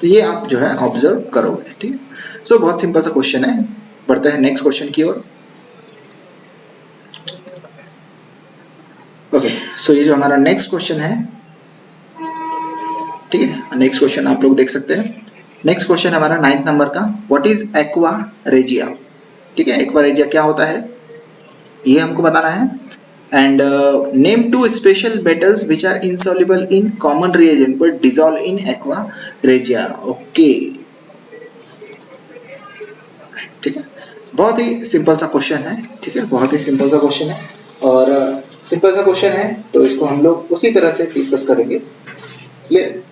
तो ये आप जो है ऑब्जर्व करोगे, ठीक है। सो बहुत सिंपल सा क्वेश्चन है, बढ़ते हैं नेक्स्ट क्वेश्चन की ओर। ओके, सो ये जो हमारा नेक्स्ट क्वेश्चन है, ठीक है, नेक्स्ट क्वेश्चन आप लोग देख सकते हैं। नेक्स्ट क्वेश्चन हमारा 9th नंबर का, व्हाट इज एक्वा रेजिया, ठीक है। एक्वा रेजिया क्या होता है ये हमको बताना है। And name 2 special metals which are insoluble in common reagent but dissolve in aqua regia, okay, ठीक है। बहुत ही सिंपल सा क्वेश्चन है, ठीक है, बहुत ही सिंपल सा क्वेश्चन है। और सिंपल सा क्वेश्चन है तो इसको हम लोग उसी तरह से डिस्कस करेंगे, क्लियर।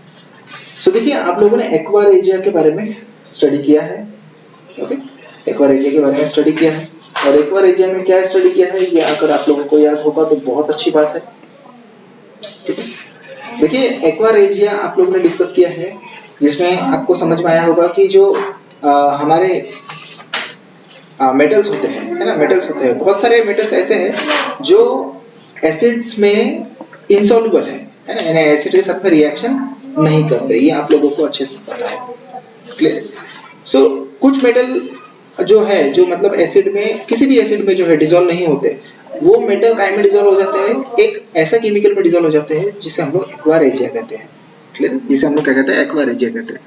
सो देखिए, आप लोगों ने एक्वा रेजिया के बारे में स्टडी किया है, ओके, एक्वा रेजिया के बारे में स्टडी किया है। और एक्वा रेजिया में क्या स्टडी किया है, ये अगर आप लोगों को याद होगा तो बहुत अच्छी बात है, ठीक है। देखिए, एक्वा रेजिया आप लोगों ने डिस्कस किया है, जिसमें आपको समझ में आया होगा कि जो हमारे मेटल्स होते हैं, है ना, मेटल्स होते हैं, बहुत सारे मेटल्स ऐसे हैं जो एसिड्स में इनसॉल्युबल है ना, यानी एसिड के साथ में रिएक्शन नहीं करते, ये आप लोगों को अच्छे से पता है, क्लियर। सो कुछ मेटल जो है, जो मतलब एसिड में, किसी भी एसिड में जो है डिसॉल्व नहीं होते, वो मेटल काय में डिसॉल्व हो जाते हैं, एक ऐसा केमिकल में डिसॉल्व हो जाते हैं जिसे हम लोग एक्वा रेजिया कहते हैं, क्लियर, जिसे हम लोग क्या कहते हैं, एक्वा रेजिया कहते हैं।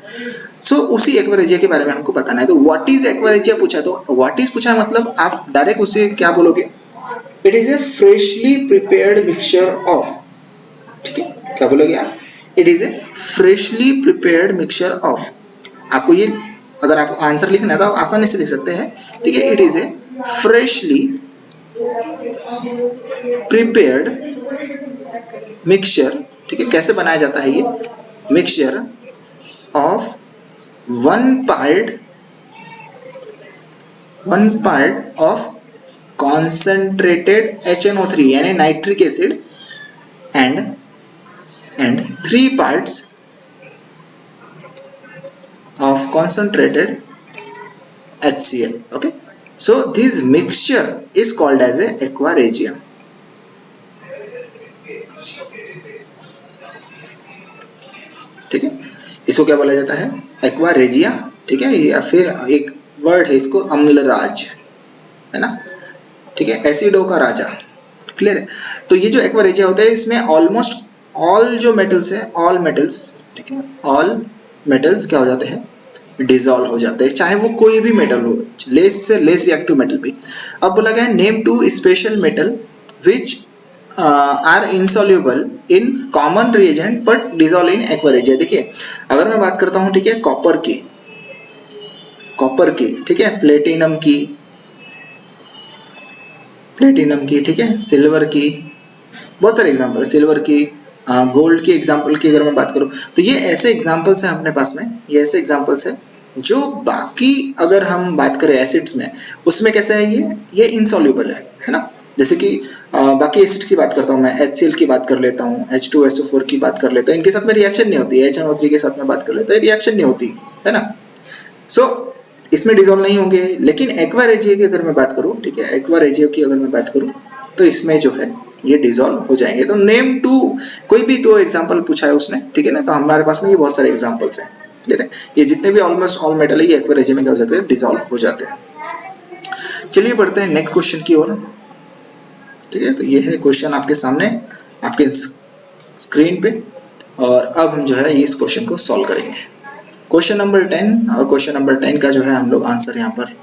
सो उसी एक्वा रेजिया के बारे में हमको बताना है। तो व्हाट इज एक्वा रेजिया पूछा, तो व्हाट इज पूछा मतलब आप डायरेक्ट उसे क्या बोलोगे, it is a freshly prepared mixture of, ठीक है, क्या बोलोगे आप, it is a freshly prepared mixture of. आपको ये अगर आपको आंसर लिखना है तो आप आसानी से लिख सकते हैं, ठीक है, it is a freshly prepared mixture, ठीक है। कैसे बनाया जाता है ये mixture of 1 part of concentrated HNO3 यानी nitric acid and 3 parts of concentrated HCl, okay. So this mixture is called as a aqua regia. ठीक है, इसको क्या बोला जाता है? Aqua regia. ठीक है, या फिर एक वर्ड है इसको अम्लराज, है ना? ठीक है, एसिडो का राजा। क्लियर है? तो ये जो एक्वा रेजिया होता है इसमें ऑलमोस्ट ऑल जो मेटल्स है, ऑल मेटल्स, ठीक है, ऑल मेटल्स क्या हो जाते हैं? डिजॉल्व हो जाते हैं, चाहे वो कोई भी मेटल हो, लेस से लेस रिएक्टिव मेटल भी। अब बोला गया है name two special metal which are insoluble in common reagent but dissolve in aqua regia. देखिए अगर मैं बात करता हूँ, ठीक है, कॉपर की, ठीक है, प्लेटिनम की, ठीक है, सिल्वर की, बहुत सारे एग्जांपल, सिल्वर की, गोल्ड की एग्जांपल की अगर मैं बात करूं तो ये ऐसे एग्जांपल्स हैं अपने पास में, ये ऐसे एग्जांपल्स हैं जो बाकी अगर हम बात करें एसिड्स में, उसमें कैसा है ये इनसॉल्युबल है ना? जैसे कि बाकी एसिड्स की बात करता हूँ मैं, HCl की बात कर लेता हूँ, H2SO4 की बात कर लेता हूँ, इनके साथ में रिएक्शन नहीं होती है, HNO3 के साथ में बात कर लेता है, रिएक्शन नहीं होती है ना? सो इसमें डिजोल्व नहीं होंगे। लेकिन एक्वा रेजिया की अगर मैं बात करूँ, ठीक है, एक्वा रेजिया की अगर मैं बात करूँ तो इसमें जो है ये डिजोल्व हो जाएंगे। तो नेम टू कोई भी दो एग्जांपल पूछा है उसने, ठीक है ना? तो हमारे पास में ये बहुत सारे एग्जांपल्स हैं। क्लियर है? ये जितने भी ऑलमोस्ट ऑल मेटल है ये एक्वा रेजिया में क्या हो जाते हैं? डिजोल्व हो जाते हैं। चलिए बढ़ते हैं नेक्स्ट क्वेश्चन की ओर। ठीक है, तो ये है क्वेश्चन आपके सामने, आपके स्क्रीन पे, और अब हम जो है इस क्वेश्चन को सॉल्व करेंगे। क्वेश्चन नंबर 10, और क्वेश्चन नंबर 10 का जो है हम लोग आंसर यहाँ पर,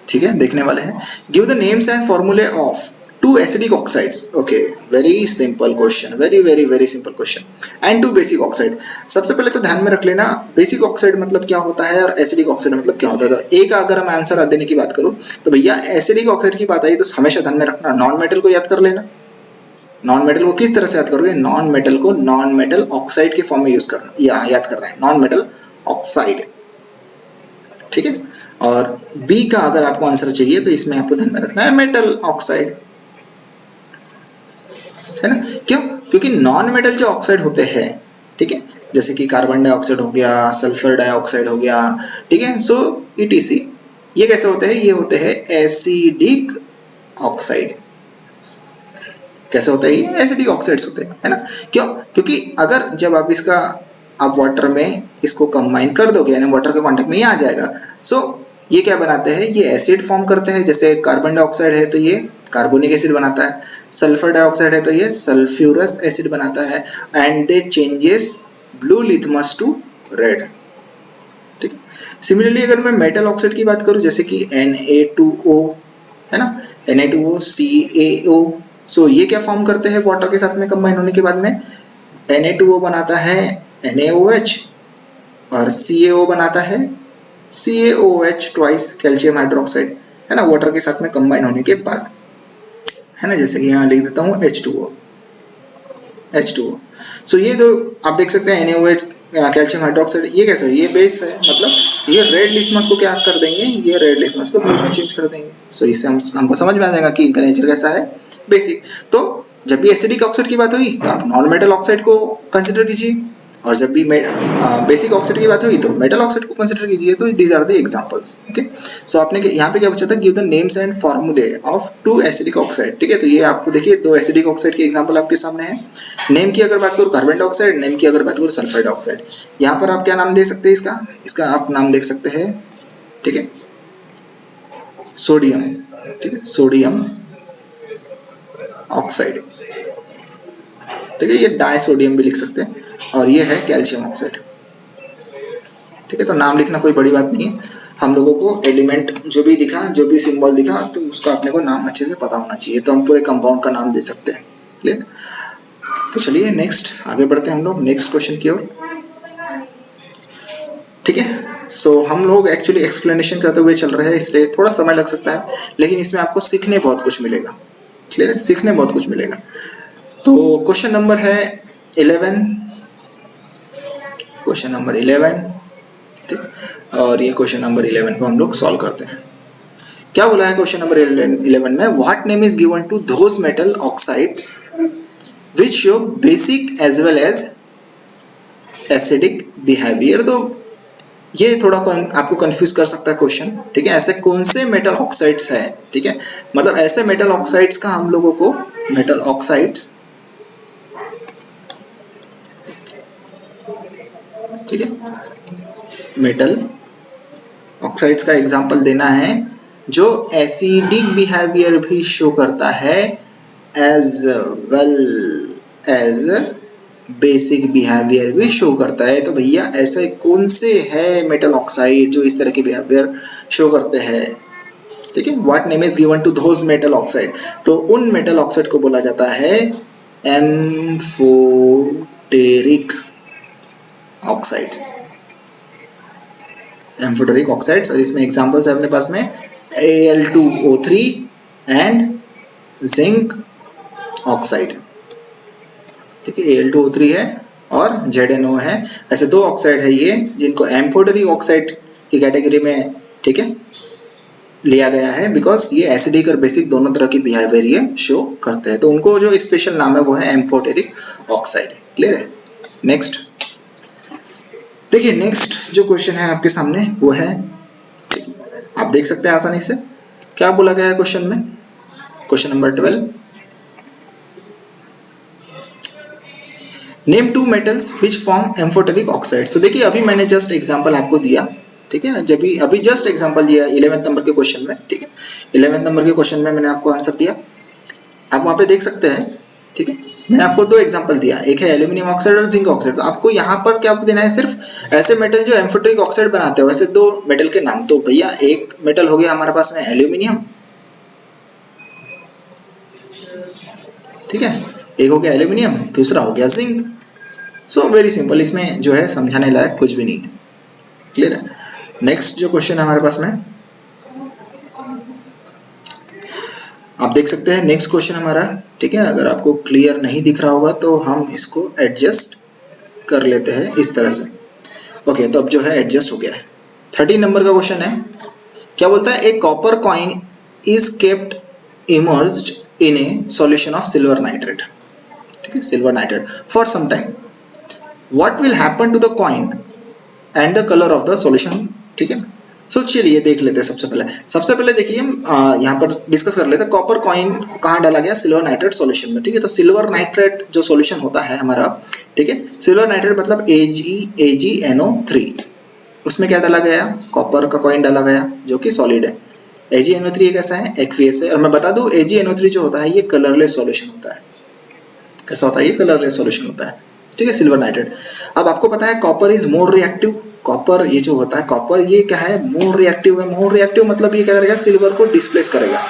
ठीक है, देखने वाले हैं। Give the names and formulae of two acidic oxides. Okay, very simple question, very simple question. And two basic oxide. सबसे पहले तो ध्यान में रख लेना बेसिक ऑक्साइड मतलब क्या होता है और एसिडिक ऑक्साइड मतलब क्या होता है। तो एक अगर मैं आंसर देने की बात करूं तो भैया एसिडिक ऑक्साइड की बात आई तो हमेशा ध्यान में रखना नॉन मेटल को याद कर लेना। नॉन मेटल को किस तरह से याद करोगे? नॉन मेटल को नॉन मेटल ऑक्साइड के फॉर्म में यूज करना, या याद करना है नॉन मेटल ऑक्साइड। ठीक है, और बी का अगर आपको आंसर चाहिए तो इसमें आपको ध्यान में रखना है मेटल ऑक्साइड, है ना? क्यों? क्योंकि नॉन मेटल जो ऑक्साइड होते हैं, ठीक है, जैसे कि कार्बन डाइऑक्साइड हो गया, सल्फर डाइऑक्साइड हो गया, ठीक है, सो ETC, ये कैसे होते हैं? ये होते हैं एसिडिक ऑक्साइड। कैसे होता है? ये एसिडिक ऑक्साइड्स होते हैं, है ना? क्यों? क्योंकि अगर जब आप इसका आप वाटर में इसको कंबाइन कर दोगे, यानी वाटर के कांटेक्ट में ये आ जाएगा, सो ये क्या बनाते हैं? ये एसिड फॉर्म करते हैं। जैसे कार्बन डाइऑक्साइड है तो ये कार्बोनिक एसिड बनाता है, सल्फर डाइऑक्साइड है तो ये सल्फ्यूरस एसिड बनाता है, and they changes blue litmus to red. ठीक है, सिमिलरली अगर मैं मेटल ऑक्साइड की बात करूं जैसे कि Na2O, है ना, Na2O, CaO, सो ये क्या फॉर्म करते हैं वाटर के साथ में कंबाइन होने के बाद में? Na2O बनाता है NaOH और CaO बनाता है CaOH ट्वाइस कैल्शियम हाइड्रोक्साइड, है ना, वाटर के साथ में कंबाइन होने के बाद, है ना। जैसे कि यहाँ लिख देता हूँ H2O। सो ये तो आप देख सकते हैं NaOH कैल्शियम हाइड्रोक्साइड, ये कैसा है? ये बेस है, मतलब ये रेड लिथमस को क्या कर देंगे? ये रेड लिथमस को ब्लू में चेंज कर देंगे। सो इससे हमको समझ में आ जाएगा कि इनका नेचर कैसा है, बेसिक। तो जब भी एसिडिक ऑक्साइड की बात हुई तो आप नॉन मेटल ऑक्साइड को कंसिडर कीजिए, और जब भी बेसिक ऑक्साइड की बात हुई तो मेटल ऑक्साइड को कंसिडर कीजिए। तो these are the examples. Okay, so आपने यहाँ पे क्या पूछा था? Give the names and formulae of two acidic oxide. ठीक है, तो ये आपको देखिए दो एसिडिक ऑक्साइड के एग्जांपल आपके सामने है। नेम की अगर बात करूँ कार्बन डाइऑक्साइड, नेम की अगर बात करूँ सल्फर डाइऑक्साइड। यहाँ पर आप क्या नाम दे सकते हैं इसका आप नाम देख सकते हैं, ठीक है, सोडियम। ठीक है, सोडियम ऑक्साइड, ठीक है, ये डाई सोडियम भी लिख सकते हैं, और ये है कैल्शियम ऑक्साइड। ठीक है, तो नाम लिखना कोई बड़ी बात नहीं है, हम लोगों को एलिमेंट जो भी दिखा, जो भी सिंबल दिखा, तो उसका अपने को नाम अच्छे से पता होना चाहिए, तो हम पूरे कंपाउंड का नाम दे सकते हैं। क्लियर? तो चलिए नेक्स्ट आगे बढ़ते हैं हम लोग नेक्स्ट क्वेश्चन की ओर। ठीक है, सो हम लोग एक्चुअली एक्सप्लेनेशन करते हुए चल रहे हैं, इसलिए थोड़ा समय लग सकता है, लेकिन इसमें आपको सीखने बहुत कुछ मिलेगा। क्लियर है? सीखने बहुत कुछ मिलेगा। तो क्वेश्चन नंबर है 11, क्वेश्चन नंबर 11, ठीक, और ये क्वेश्चन नंबर 11 को हम लोग सॉल्व करते हैं। क्या बोला है क्वेश्चन नंबर 11 में? What name is given to those metal oxides which show basic as well as acidic behaviour. तो ये थोड़ा आपको कंफ्यूज कर सकता है क्वेश्चन, ठीक है। ऐसे कौन से मेटल ऑक्साइड्स है, ठीक है, मतलब ऐसे मेटल ऑक्साइड्स का हम लोगों को, मेटल ऑक्साइड्स, ठीक है, मेटल ऑक्साइड्स का एग्जांपल देना है जो एसिडिक बिहेवियर भी शो करता है as well as basic behaviour भी शो करता है। तो भैया ऐसे कौन से है मेटल ऑक्साइड जो इस तरह के बिहेवियर शो करते हैं, ठीक है। What name is given to those metal oxide, तो उन मेटल ऑक्साइड को बोला जाता है एम्फोटेरिक ऑक्साइड, एम्फोटेरिक ऑक्साइड्स। और इसमें एग्जांपल्स है अपने पास में Al2O3 एंड जिंक ऑक्साइड, ठीक है। Al2O3 है और ZnO है, ऐसे दो ऑक्साइड है ये जिनको एम्फोटेरिक ऑक्साइड की कैटेगरी में, ठीक है, लिया गया है बिकॉज ये एसिडिक और बेसिक दोनों तरह की बिहेवियर ये शो करते हैं। तो उनको जो स्पेशल नाम है वो है एम्फोटेरिक ऑक्साइड। क्लियर है। नेक्स्ट देखिए, नेक्स्ट जो क्वेश्चन है आपके सामने वो है, आप देख सकते हैं आसानी से क्या बोला गया है क्वेश्चन में। Question number 12, name two metals which form amphoteric oxide. तो देखिए अभी मैंने जस्ट एग्जांपल आपको दिया, ठीक है, जब भी अभी जस्ट एग्जांपल दिया 11वें नंबर के क्वेश्चन में, ठीक है। 11वें नंबर के क्वेश्चन में मैंने आपको आंसर दिया, आप वहां पे देख सकते हैं, ठीक है। मैंने आपको दो एग्जांपल दिया, एक है एल्यूमिनियम ऑक्साइड और जिंक ऑक्साइड। तो आपको यहाँ पर क्या देना है, सिर्फ ऐसे मेटल जो एम्फोटेरिक ऑक्साइड बनाते हैं वैसे दो मेटल के नाम। तो भैया एक मेटल हो गया हमारे पास में एल्यूमिनियम, ठीक है, एक हो गया एल्यूमिनियम, दूसरा हो गया जिंक। सो वेरी सिंपल, इसमें जो है समझाने लायक कुछ भी नहीं है। क्लियर है। नेक्स्ट जो क्वेश्चन है हमारे पास में, आप देख सकते हैं नेक्स्ट क्वेश्चन हमारा, ठीक है। अगर आपको क्लियर नहीं दिख रहा होगा तो हम इसको एडजस्ट कर लेते हैं इस तरह से। ओके, तो अब जो है एडजस्ट हो गया है। 13 नंबर का क्वेश्चन है, क्या बोलता है, a copper coin is kept immersed in a solution of silver nitrate, ठीक है, silver nitrate for some time, what will happen to the coin and the colour of the solution, ठीक है। सो चलिए देख लेते हैं। सबसे पहले देखिए हम यहाँ पर डिस्कस कर लेते हैं कॉपर कॉइन कहाँ डाला गया, सिल्वर नाइट्रेट सॉल्यूशन में, ठीक है। तो सिल्वर नाइट्रेट जो सॉल्यूशन होता है हमारा, ठीक है, सिल्वर नाइट्रेट मतलब AgNO3, उसमें क्या डाला गया, कॉपर का कॉइन डाला गया जो कि सॉलिड है। AgNO3 कैसा है, एक्वियस है। और मैं बता दूं AgNO3 जो होता है ये कलरलेस सॉल्यूशन होता है। कैसा होता है, ये कलरलेस सॉल्यूशन होता है, ठीक है, सिल्वर नाइट्रेट। अब आपको पता है copper is more reactive, copper ये जो होता है कॉपर ये क्या है, मोर रिएक्टिव है। मोर रिएक्टिव मतलब ये क्या करेगा, सिल्वर को डिस्प्लेस करेगा।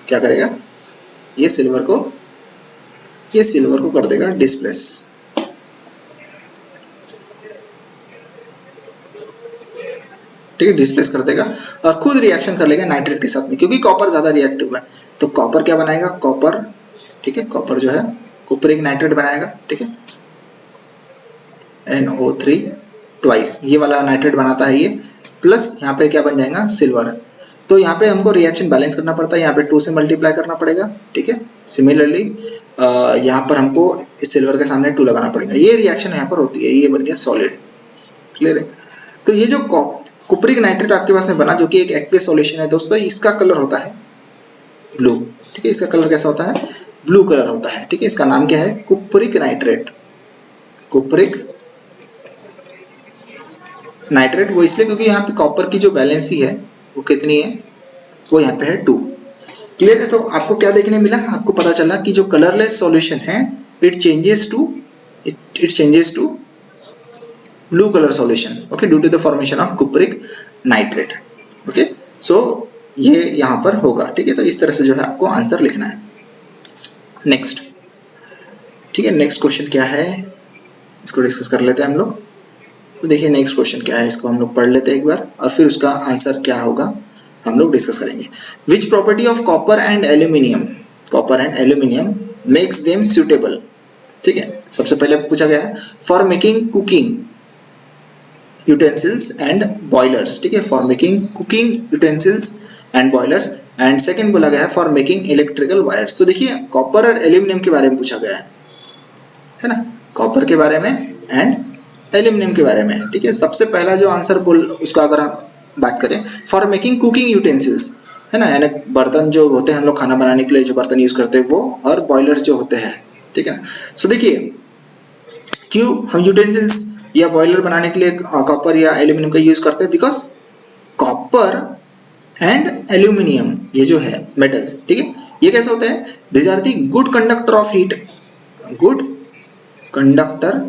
क्या करेगा, ये सिल्वर को कर देगा डिस्प्लेस, ठीक है, डिस्प्लेस कर देगा और खुद रिएक्शन कर लेगा नाइट्रेट के साथ में, क्योंकि कॉपर ज्यादा रिएक्टिव है। तो कॉपर क्या बनाएगा, कॉपर, ठीक है, कॉपर जो है कुपरिक नाइट्रेट बनाएगा, ठीक है, NO3 ट्वाइस, ये वाला नाइट्रेट बनाता है ये, प्लस यहाँ पे क्या बन जाएगा, सिल्वर। तो यहाँ पे हमको रिएक्शन बैलेंस करना पड़ता है, यहाँ पे 2 से मल्टीप्लाई करना पड़ेगा, ठीक है। सिमिलरली यहाँ पर हमको इस सिल्वर के सामने 2 लगाना पड़ेगा, ये रिएक्शन यहाँ पर होती है, ये बन गया सॉलिड। क्लियर है। तो ये जो कुपरिक नाइट्रेट आपके पास में बना जो कि एक एक्वियस सॉल्यूशन है दोस्तों, इसका कलर होता है ब्लू, ठीक है। इसका कलर कैसा होता है, ब्लू कलर होता है, ठीक है। इसका नाम क्या है, कुपरिक नाइट्रेट। कुपरिक नाइट्रेट वो इसलिए क्योंकि यहाँ पे कॉपर की जो वैलेंसी है वो कितनी है, वो यहाँ पे है 2। क्लियर है। तो आपको क्या देखने मिला, आपको पता चला कि जो कलरलेस सॉल्यूशन है it changes to blue colour solution, okay, due to the formation of cupric nitrate. Okay, so ये यहाँ पर होगा, ठीक है। तो इस तरह से जो है आपको आंसर लिखना है। नेक्स्ट, ठीक है, नेक्स्ट क्वेश्चन क्या है इसको डिस्कस कर लेते हैं हम लोग। तो देखिए नेक्स्ट क्वेश्चन क्या है, इसको हम लोग पढ़ लेते हैं एक बार और फिर उसका आंसर क्या होगा हम लोग डिस्कस करेंगे। Which property of copper and aluminium makes them suitable, ठीक है। सबसे पहले पूछा गया है for making cooking utensils and boilers, ठीक है, for making cooking utensils and boilers. And second बोला गया है फॉर मेकिंग इलेक्ट्रिकल वायर्स। तो देखिए कॉपर और एल्यूमिनियम के बारे में पूछा गया है ना, कॉपर के बारे में एंड एल्यूमिनियम के बारे में, ठीक है। सबसे पहला जो आंसर बोल उसका अगर हम बात करें, फॉर मेकिंग कुकिंग यूटेंसिल्स, है ना, यानी बर्तन जो होते हैं हम लोग खाना बनाने के लिए जो बर्तन यूज करते हैं वो, और बॉयलर्स जो होते हैं, ठीक है ना। सो देखिए क्यों हम यूटेंसिल्स या बॉयलर बनाने के लिए कॉपर या एल्यूमिनियम का यूज करते हैं, बिकॉज कॉपर एंड एल्यूमिनियम ये जो है मेटल्स, ठीक है, ये कैसे होते हैं, this are the good conductor of heat, good conductor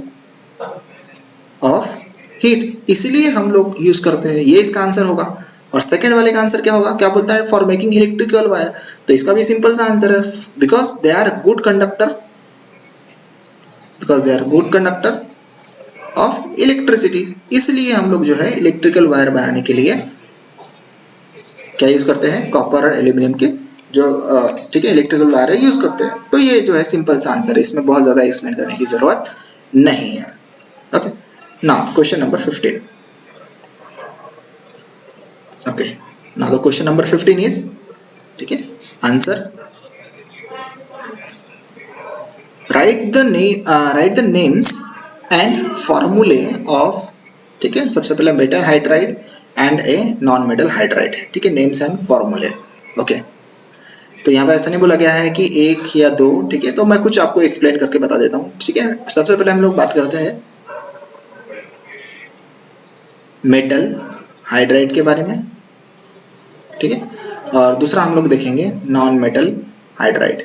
of heat, इसलिए हम लोग यूज करते हैं, ये इसका आंसर होगा। और सेकंड वाले का आंसर क्या होगा, क्या बोलता है, फॉर मेकिंग इलेक्ट्रिकल वायर, तो इसका भी सिंपल सा आंसर है, because they are good conductor, because they are good conductor of electricity, इसलिए हम लोग जो है इलेक्ट्रिकल वायर बनाने के लिए क्या यूज करते हैं, कॉपर और एल्यूमिनियम के जो ठीक है इलेक्ट्रिकल वायर यूज करते हैं। तो ये जो है सिंपल सा आंसर है, इसमें बहुत ज्यादा एक्सप्लेन करने की जरूरत नहीं है। Okay, now question number 15। Okay, now the question number 15 is, ठीक है, answer right the names and formulae of, ठीक है, सबसे पहले metal hydride and a non metal hydride, ठीक है, नेम्स एंड फॉर्मूले। ओके, तो यहाँ पे ऐसा नहीं बोला गया है कि एक या दो, ठीक है, तो मैं कुछ आपको एक्सप्लेन करके बता देता हूँ, ठीक है। सबसे पहले हम लोग बात करते हैं मेटल हाइड्राइड के बारे में, ठीक है, और दूसरा हम लोग देखेंगे नॉन मेटल हाइड्राइड।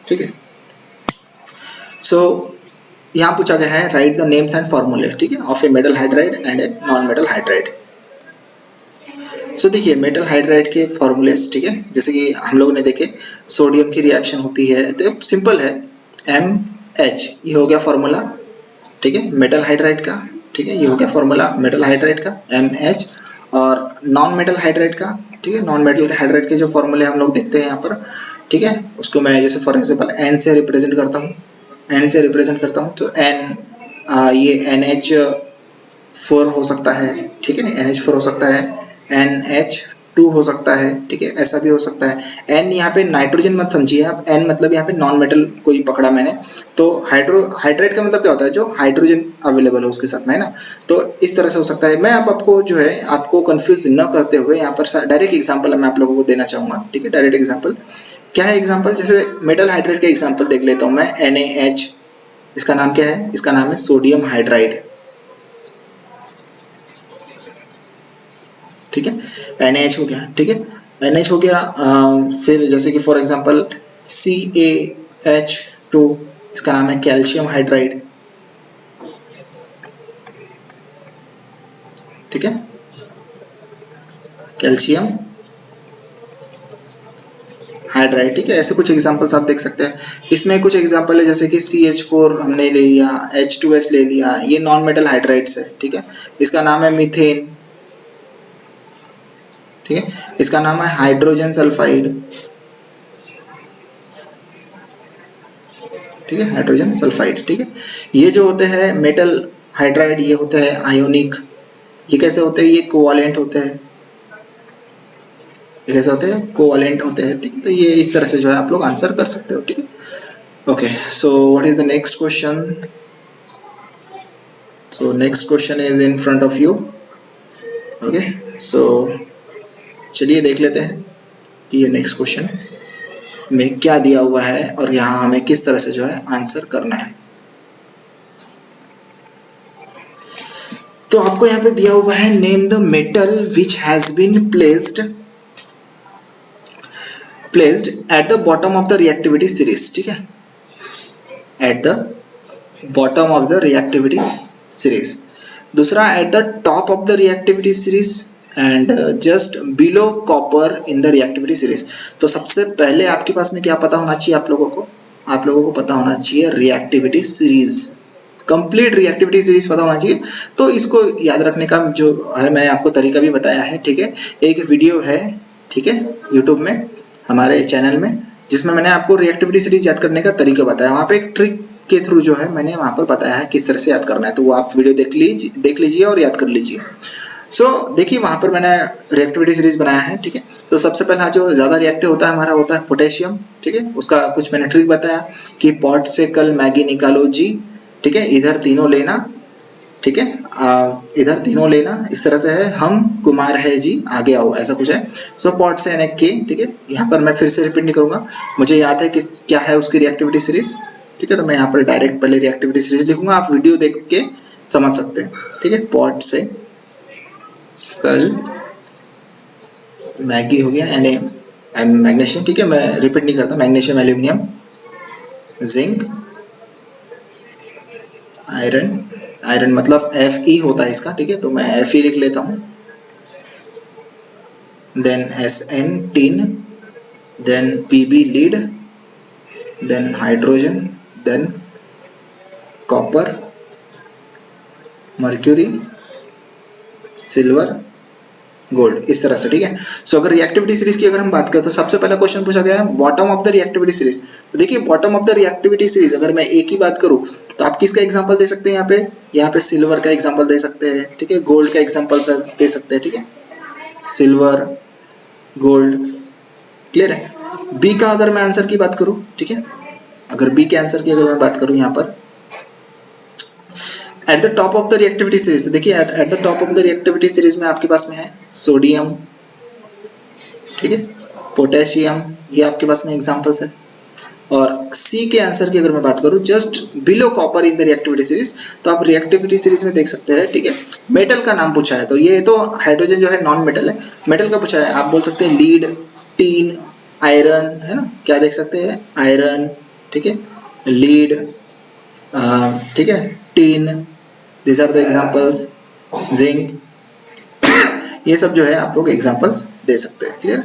ठीक है, सो यहाँ पूछा गया है right the names and formulae, ठीक है, of a metal hydride and a non metal hydride. So देखिए मेटल हाइड्राइड के फॉर्मूलेस, ठीक है, जैसे कि हम लोगों ने देखे सोडियम की रिएक्शन होती है, तो सिंपल है, MH, ये हो गया फॉर्मूला, ठीक है, मेटल हाइड्राइड का, ठीक है, ये हो गया फॉर्मूला मेटल हाइड्राइड का MH। और नॉन मेटल हाइड्राइड का, ठीक है, नॉन मेटल हाइड्राइड के जो फॉर्मूले हम लोग देखते हैं यहाँ पर, ठीक है, उसको मैं जैसे फॉर एग्जांपल N से रिप्रेजेंट करता हूँ, N से रिप्रेजेंट करता हूँ, तो N ये NH4 हो सकता है, ठीक है, NH4 हो सकता है, NH2 हो सकता है, ठीक है, ऐसा भी हो सकता है। N यहाँ पे नाइट्रोजन मत समझिए आप, N मतलब यहाँ पे नॉन मेटल कोई पकड़ा मैंने, तो हाइड्राइड का मतलब क्या होता है, जो हाइड्रोजन अवेलेबल हो उसके साथ में, है ना, तो इस तरह से हो सकता है। मैं अब आपको जो है आपको कंफ्यूज न करते हुए यहाँ पर डायरेक्ट एग्जाम्पल मैं आप लोगों को देना चाहूंगा, ठीक है, डायरेक्ट एग्जाम्पल क्या है, एग्जाम्पल जैसे मेटल हाइड्राइड का एग्जाम्पल देख लेता हूँ मैं, NaH, इसका नाम क्या है, इसका नाम है सोडियम हाइड्राइड, ठीक है, NaH हो गया, ठीक है, NH हो गया। फिर जैसे कि फॉर एग्जांपल CaH2, इसका नाम है कैल्शियम हाइड्राइड, ठीक है, कैल्शियम हाइड्राइड, ठीक है, ऐसे कुछ एग्जांपल्स आप देख सकते हैं। इसमें कुछ एग्जांपल है जैसे कि CH4 हमने ले लिया, H2S ले लिया, ये नॉन मेटल हाइड्राइड्स है, ठीक है, इसका नाम है मीथेन, ठीक है, इसका नाम है हाइड्रोजन सल्फाइड, ठीक है, हाइड्रोजन सल्फाइड, ठीक है। ये जो होते हैं मेटल हाइड्राइड, ये होते हैं आयोनिक, ये कैसे होते हैं, ये कोवैलेंट होते हैं, ये कैसे होते हैं, कोवैलेंट होते हैं, ठीक है, तो ये इस तरह से जो है आप लोग आंसर कर सकते हो, ठीक है। Okay, so what is the next question, so next question is in front of you. Okay, so चलिए देख लेते हैं कि ये नेक्स्ट क्वेश्चन में क्या दिया हुआ है और यहाँ हमें किस तरह से जो है आंसर करना है। तो आपको यहाँ पे दिया हुआ है name the metal which has been placed at the bottom of the reactivity series, ठीक है, at the bottom of the reactivity series। दूसरा at the top of the reactivity series and just below copper in the reactivity series। तो सबसे पहले आपके पास में क्या पता होना चाहिए, आप लोगों को पता होना चाहिए reactivity series, complete reactivity series पता होना चाहिए। तो इसको याद रखने का जो है मैंने आपको तरीका भी बताया है, ठीक है, एक वीडियो है, ठीक है, यूट्यूब में हमारे चैनल में, जिसमें मैंने आपको रिएक्टिविटी सीरीज याद करने का तरीका बताया, वहाँ पे एक ट्रिक के थ्रू जो है मैंने वहाँ पर बताया है किस तरह से याद करना है, तो वो आप वीडियो देख लीजिए और याद कर लीजिए। सो देखिए वहां पर मैंने रिएक्टिविटी सीरीज बनाया है, ठीक है। तो सबसे पहला जो ज्यादा रिएक्टिव होता है हमारा होता है पोटेशियम, ठीक है। उसका कुछ मैंने ट्रिक बताया कि पॉट से कल मैगी निकालो जी, ठीक है। इधर तीनों लेना, ठीक है, इधर तीनों लेना, इस तरह से है, हम कुमार है जी आगे आओ, ऐसा कुछ है। सो पॉट से यानी के, ठीक है। यहाँ पर मैं फिर से रिपीट नहीं करूंगा, मुझे याद है कि क्या है उसकी रिएक्टिविटी सीरीज, ठीक है। तो मैं यहाँ पर डायरेक्ट पहले रिएक्टिविटी सीरीज लिखूंगा, आप वीडियो देख के समझ सकते हैं, ठीक है। पॉट से कल मैगी हो गया यानी मैग्नीशियम, ठीक है, मैं रिपीट नहीं करता, magnesium, aluminium, zinc, iron, iron मतलब Fe होता है इसका, ठीक है। तो मैं Fe लिख लेता हूँ, then Sn tin, then Pb lead, then hydrogen, then copper, mercury, silver, gold, इस तरह से, ठीक है। सो अगर रिएक्टिविटी सीरीज की अगर हम बात करें तो सबसे पहला क्वेश्चन पूछा गया है bottom of the reactivity series. तो देखिए bottom of the reactivity series अगर मैं एक ही बात करूं तो आप किसका एग्जांपल दे सकते हैं, यहाँ पे सिल्वर का एग्जांपल दे सकते हैं, ठीक है। गोल्ड का एग्जांपल दे सकते हैं, ठीक है। सिल्वर, गोल्ड, क्लियर है। बी का अगर मैं आंसर की बात करूं, ठीक है, अगर बी के आंसर की अगर मैं बात करूं यहाँ पर at the top of the reactivity series, तो देखिए at the top of the reactivity series में आपके पास में है सोडियम, ठीक है, पोटेशियम, ये आपके पास में एग्जांपल्स है। और सी के आंसर की अगर मैं बात करूं just below copper in the reactivity series, तो आप रिएक्टिविटी सीरीज में देख सकते हैं, ठीक है। मेटल का नाम पूछा है तो ये तो हाइड्रोजन जो है नॉन मेटल है, मेटल का पूछा है, आप बोल सकते हैं लीड, टीन, आयरन, है ना, क्या देख सकते हैं, आयरन, ठीक है, लीड, ठीक है, tin, this are the examples, zinc, ये सब जो है आप लोग एग्जांपल्स दे सकते हैं, क्लियर।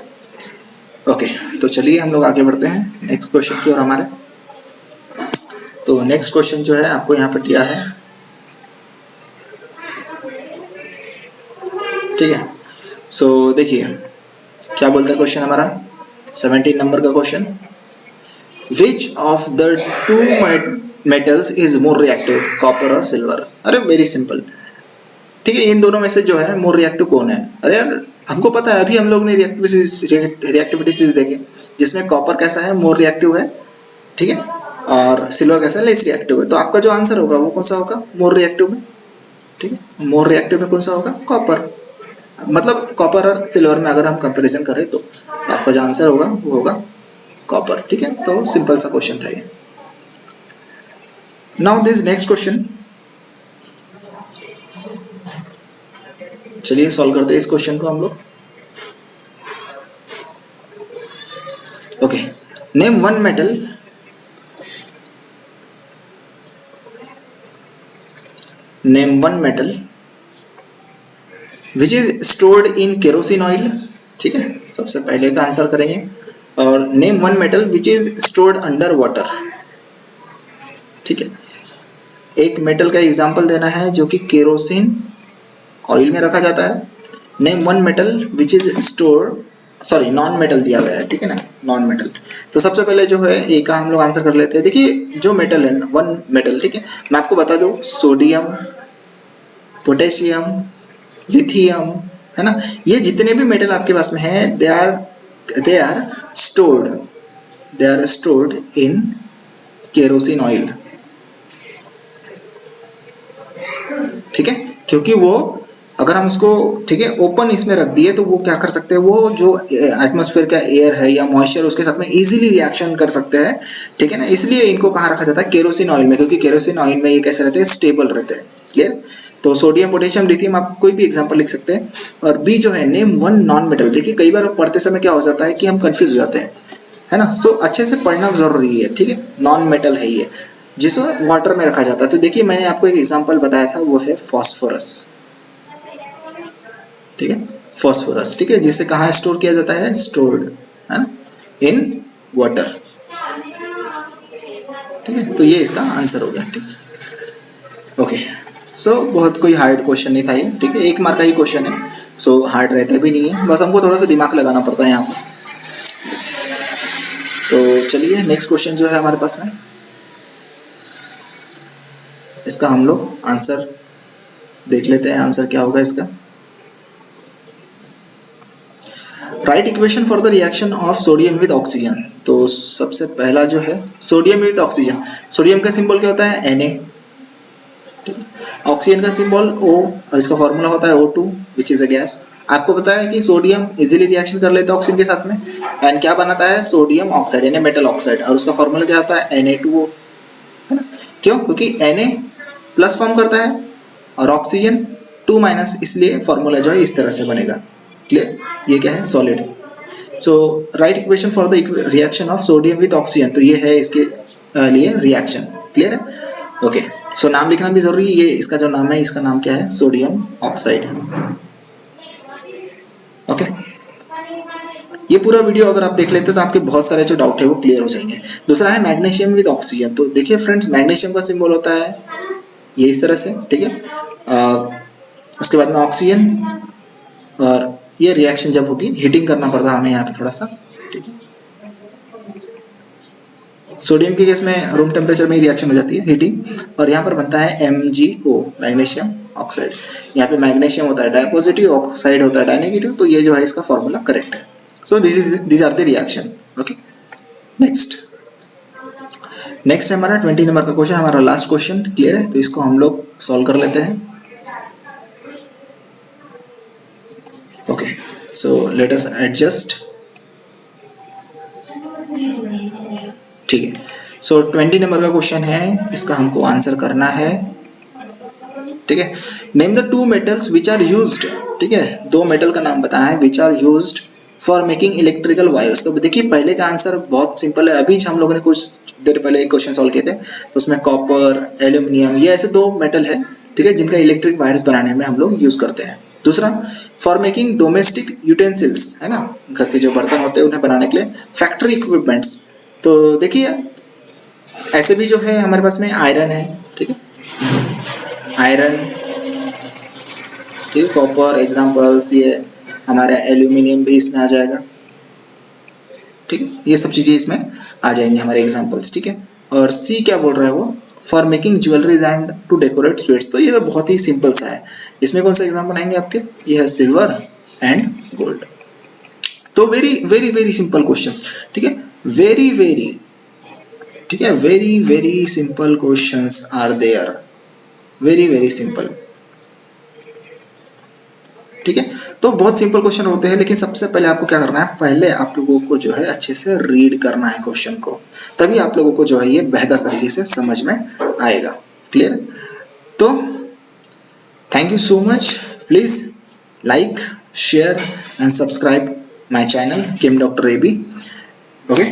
ओके, तो चलिए हम लोग आगे बढ़ते हैं नेक्स्ट क्वेश्चन की ओर हमारे। तो नेक्स्ट क्वेश्चन जो है आपको यहाँ पर दिया है, ठीक है। सो देखिए क्या बोलता है क्वेश्चन हमारा, 17 नंबर का question, which of the two metals is more reactive, copper और सिल्वर। अरे वेरी सिंपल, ठीक है, इन दोनों में से जो है मोर रिएक्टिव कौन है। अरे यार हमको पता है, अभी हम लोग ने रिएक्टिविटी सीरीज देखे जिसमें कॉपर कैसा है, मोर रिएक्टिव है, ठीक है, और सिल्वर कैसा है, लेस रिएक्टिव है। तो आपका जो आंसर होगा वो कौन सा होगा, मोर रिएक्टिव में, ठीक है। मोर रिएक्टिव में कौन सा होगा, कॉपर, मतलब कॉपर और सिल्वर में अगर हम कंपैरिजन करें तो आपका जो आंसर होगा वो होगा कॉपर, ठीक है। तो सिंपल सा क्वेश्चन था ये। नाउ दिस नेक्स्ट क्वेश्चन, चलिए सॉल्व करते हैं इस क्वेश्चन को हम लोग। Okay, name one metal which is stored in kerosene oil, ठीक है, सबसे पहले का आंसर करेंगे। और name one metal which is stored under water, ठीक है। एक मेटल का एग्जांपल देना है जो कि केरोसिन ऑयल में रखा जाता है। Name one metal which is store, sorry non metal दिया गया है, ठीक है ना, नॉन मेटल। तो सबसे पहले जो है ए का हम लोग आंसर कर लेते हैं। देखिए जो मेटल है वन मेटल, ठीक है, मैं आपको बता दूं सोडियम, पोटेशियम, लिथियम, है ना, ये जितने भी मेटल आपके पास में है they are stored in kerosene oil, ठीक है। क्योंकि वो अगर हम उसको, ठीक है, ओपन इसमें रख दिए तो वो क्या कर सकते हैं, वो जो एटमॉस्फेयर का एयर है या मॉइस्चर उसके साथ में इजीली रिएक्शन कर सकते हैं, ठीक है ना। इसलिए इनको कहाँ रखा जाता है, केरोसिन ऑयल में, क्योंकि केरोसिन ऑयल में ये कैसे रहते हैं, स्टेबल रहते हैं, क्लियर। तो सोडियम, पोटेशियम, लिथियम, आप कोई भी एग्जांपल लिख सकते हैं। और बी जो है नेम वन नॉन मेटल, देखिए कई बार पढ़ते समय क्या हो जाता है कि हम कंफ्यूज हो जाते हैं, है ना। सो अच्छे से पढ़ना जरूरी है, ठीक है। नॉन मेटल है ये जिसको वाटर में रखा जाता है। तो देखिए मैंने आपको एक एग्जांपल बताया था, वो है फॉस्फोरस, ठीक है, फॉस्फोरस, ठीक है, जिसे कहाँ स्टोर किया जाता है, स्टोर्ड, है ना, इन वाटर, ठीक है। तो ये इसका आंसर हो गया, ठीक है। ओके, सो बहुत कोई हार्ड क्वेश्चन नहीं था ये, ठीक है, 1 मार्क का ही क्वेश्चन है, सो हार्ड रहता भी नहीं है, बस हमको थोड़ा सा दिमाग लगाना पड़ता है यहाँ पर। तो चलिए नेक्स्ट क्वेश्चन जो है हमारे पास में, इसका हम लोग आंसर देख लेते हैं, आंसर क्या होगा इसका। Right equation for the reaction of sodium with oxygen. तो सबसे पहला जो है सोडियम विद ऑक्सीजन, सोडियम का सिंबल क्या होता है Na, ऑक्सीजन का सिंबल O और इसका फॉर्मूला होता है O2 which is a gas. आपको पता है कि सोडियम इजीली रिएक्शन कर लेता है ऑक्सीजन के साथ में एंड क्या बनाता है सोडियम ऑक्साइड यानी मेटल ऑक्साइड, और उसका फॉर्मूला क्या होता है Na2O, है ना। क्यों? क्योंकि Na प्लस फॉर्म करता है और ऑक्सीजन 2-, इसलिए फॉर्मूला जो है इस तरह से बनेगा। क्लियर? ये क्या है solid. So right equation for the reaction of sodium with oxygen, तो ये है इसके लिए रिएक्शन। क्लियर है? ओके, सो नाम लिखना भी जरूरी है। ये इसका जो नाम है इसका नाम क्या है सोडियम ऑक्साइड। ओके, ये पूरा वीडियो अगर आप देख लेते तो आपके बहुत सारे जो डाउट है वो क्लियर हो जाएंगे। दूसरा है मैग्नीशियम विद ऑक्सीजन। तो देखिए फ्रेंड्स, मैग्नीशियम का सिंबल होता है ये इस तरह से, ठीक है। उसके बाद में ऑक्सीजन, और ये रिएक्शन जब होगी हीटिंग करना पड़ता है हमें यहाँ पे थोड़ा सा, ठीक है। सोडियम के केस में रूम टेम्परेचर में ही रिएक्शन हो जाती है हीटिंग, और यहाँ पर बनता है MgO मैग्नीशियम ऑक्साइड। यहाँ पे मैग्नीशियम होता है डायपॉजिटिव, ऑक्साइड होता है डायनेगेटिव, तो ये जो है इसका फॉर्मूला करेक्ट है। So this are the reaction. Okay, next हमारा 20 नंबर का क्वेश्चन, हमारा लास्ट क्वेश्चन। क्लियर है? तो इसको हम लोग सॉल्व कर लेते हैं। Okay, so let us adjust. ठीक है, सो 20 नंबर का क्वेश्चन है, इसका हमको आंसर करना है। ठीक है, name the 2 metals which are used. ठीक है, 2 मेटल का नाम बताना है which are used for making electrical wires. तो देखिए पहले का आंसर बहुत सिंपल है, अभी हम लोगों ने कुछ देर पहले एक क्वेश्चन सॉल्व किए थे, तो उसमें कॉपर, एल्यूमिनियम, ये ऐसे 2 मेटल है, ठीक है, जिनका इलेक्ट्रिक वायर्स बनाने में हम लोग यूज करते हैं। दूसरा, फॉर मेकिंग डोमेस्टिक यूटेंसिल्स, है ना, घर के जो बर्तन होते हैं उन्हें बनाने के लिए। फैक्ट्री इक्विपमेंट्स, तो देखिए ऐसे भी जो है हमारे पास में आयरन है, ठीक है, आयरन, ठीक है, कॉपर एग्जांपल्स, ये हमारा एल्यूमिनियम भी इसमें आ जाएगा, ठीक है, ये सब चीजें इसमें आ जाएंगी हमारे एग्जांपल्स। ठीक है, और सी क्या बोल रहा है वो, for making jewelleries and to decorate sweets. तो ये तो बहुत ही सिंपल सा है, इसमें कौन सा एग्जांपल आएंगे आपके, ये है सिल्वर एंड गोल्ड। तो very very very simple questions, ठीक है, वेरी वेरी, ठीक है, very very simple questions are there, very very simple. ठीक है, तो बहुत सिंपल क्वेश्चन होते हैं, लेकिन सबसे पहले आपको क्या करना है, पहले आप लोगों को जो है अच्छे से रीड करना है क्वेश्चन को, तभी आप लोगों को जो है ये बेहतर तरीके से समझ में आएगा। क्लियर? तो thank you so much, please like, share and subscribe my channel came doctor AB। Okay,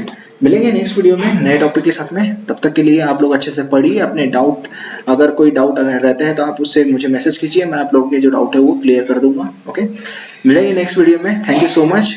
मिलेंगे नेक्स्ट वीडियो में नए टॉपिक के साथ में। तब तक के लिए आप लोग अच्छे से पढ़िए, अपने डाउट, अगर कोई डाउट अगर रहते हैं तो आप उससे मुझे मैसेज कीजिए, मैं आप लोगों के जो डाउट है वो क्लियर कर दूंगा। ओके, मिलेंगे नेक्स्ट वीडियो में। Thank you so much.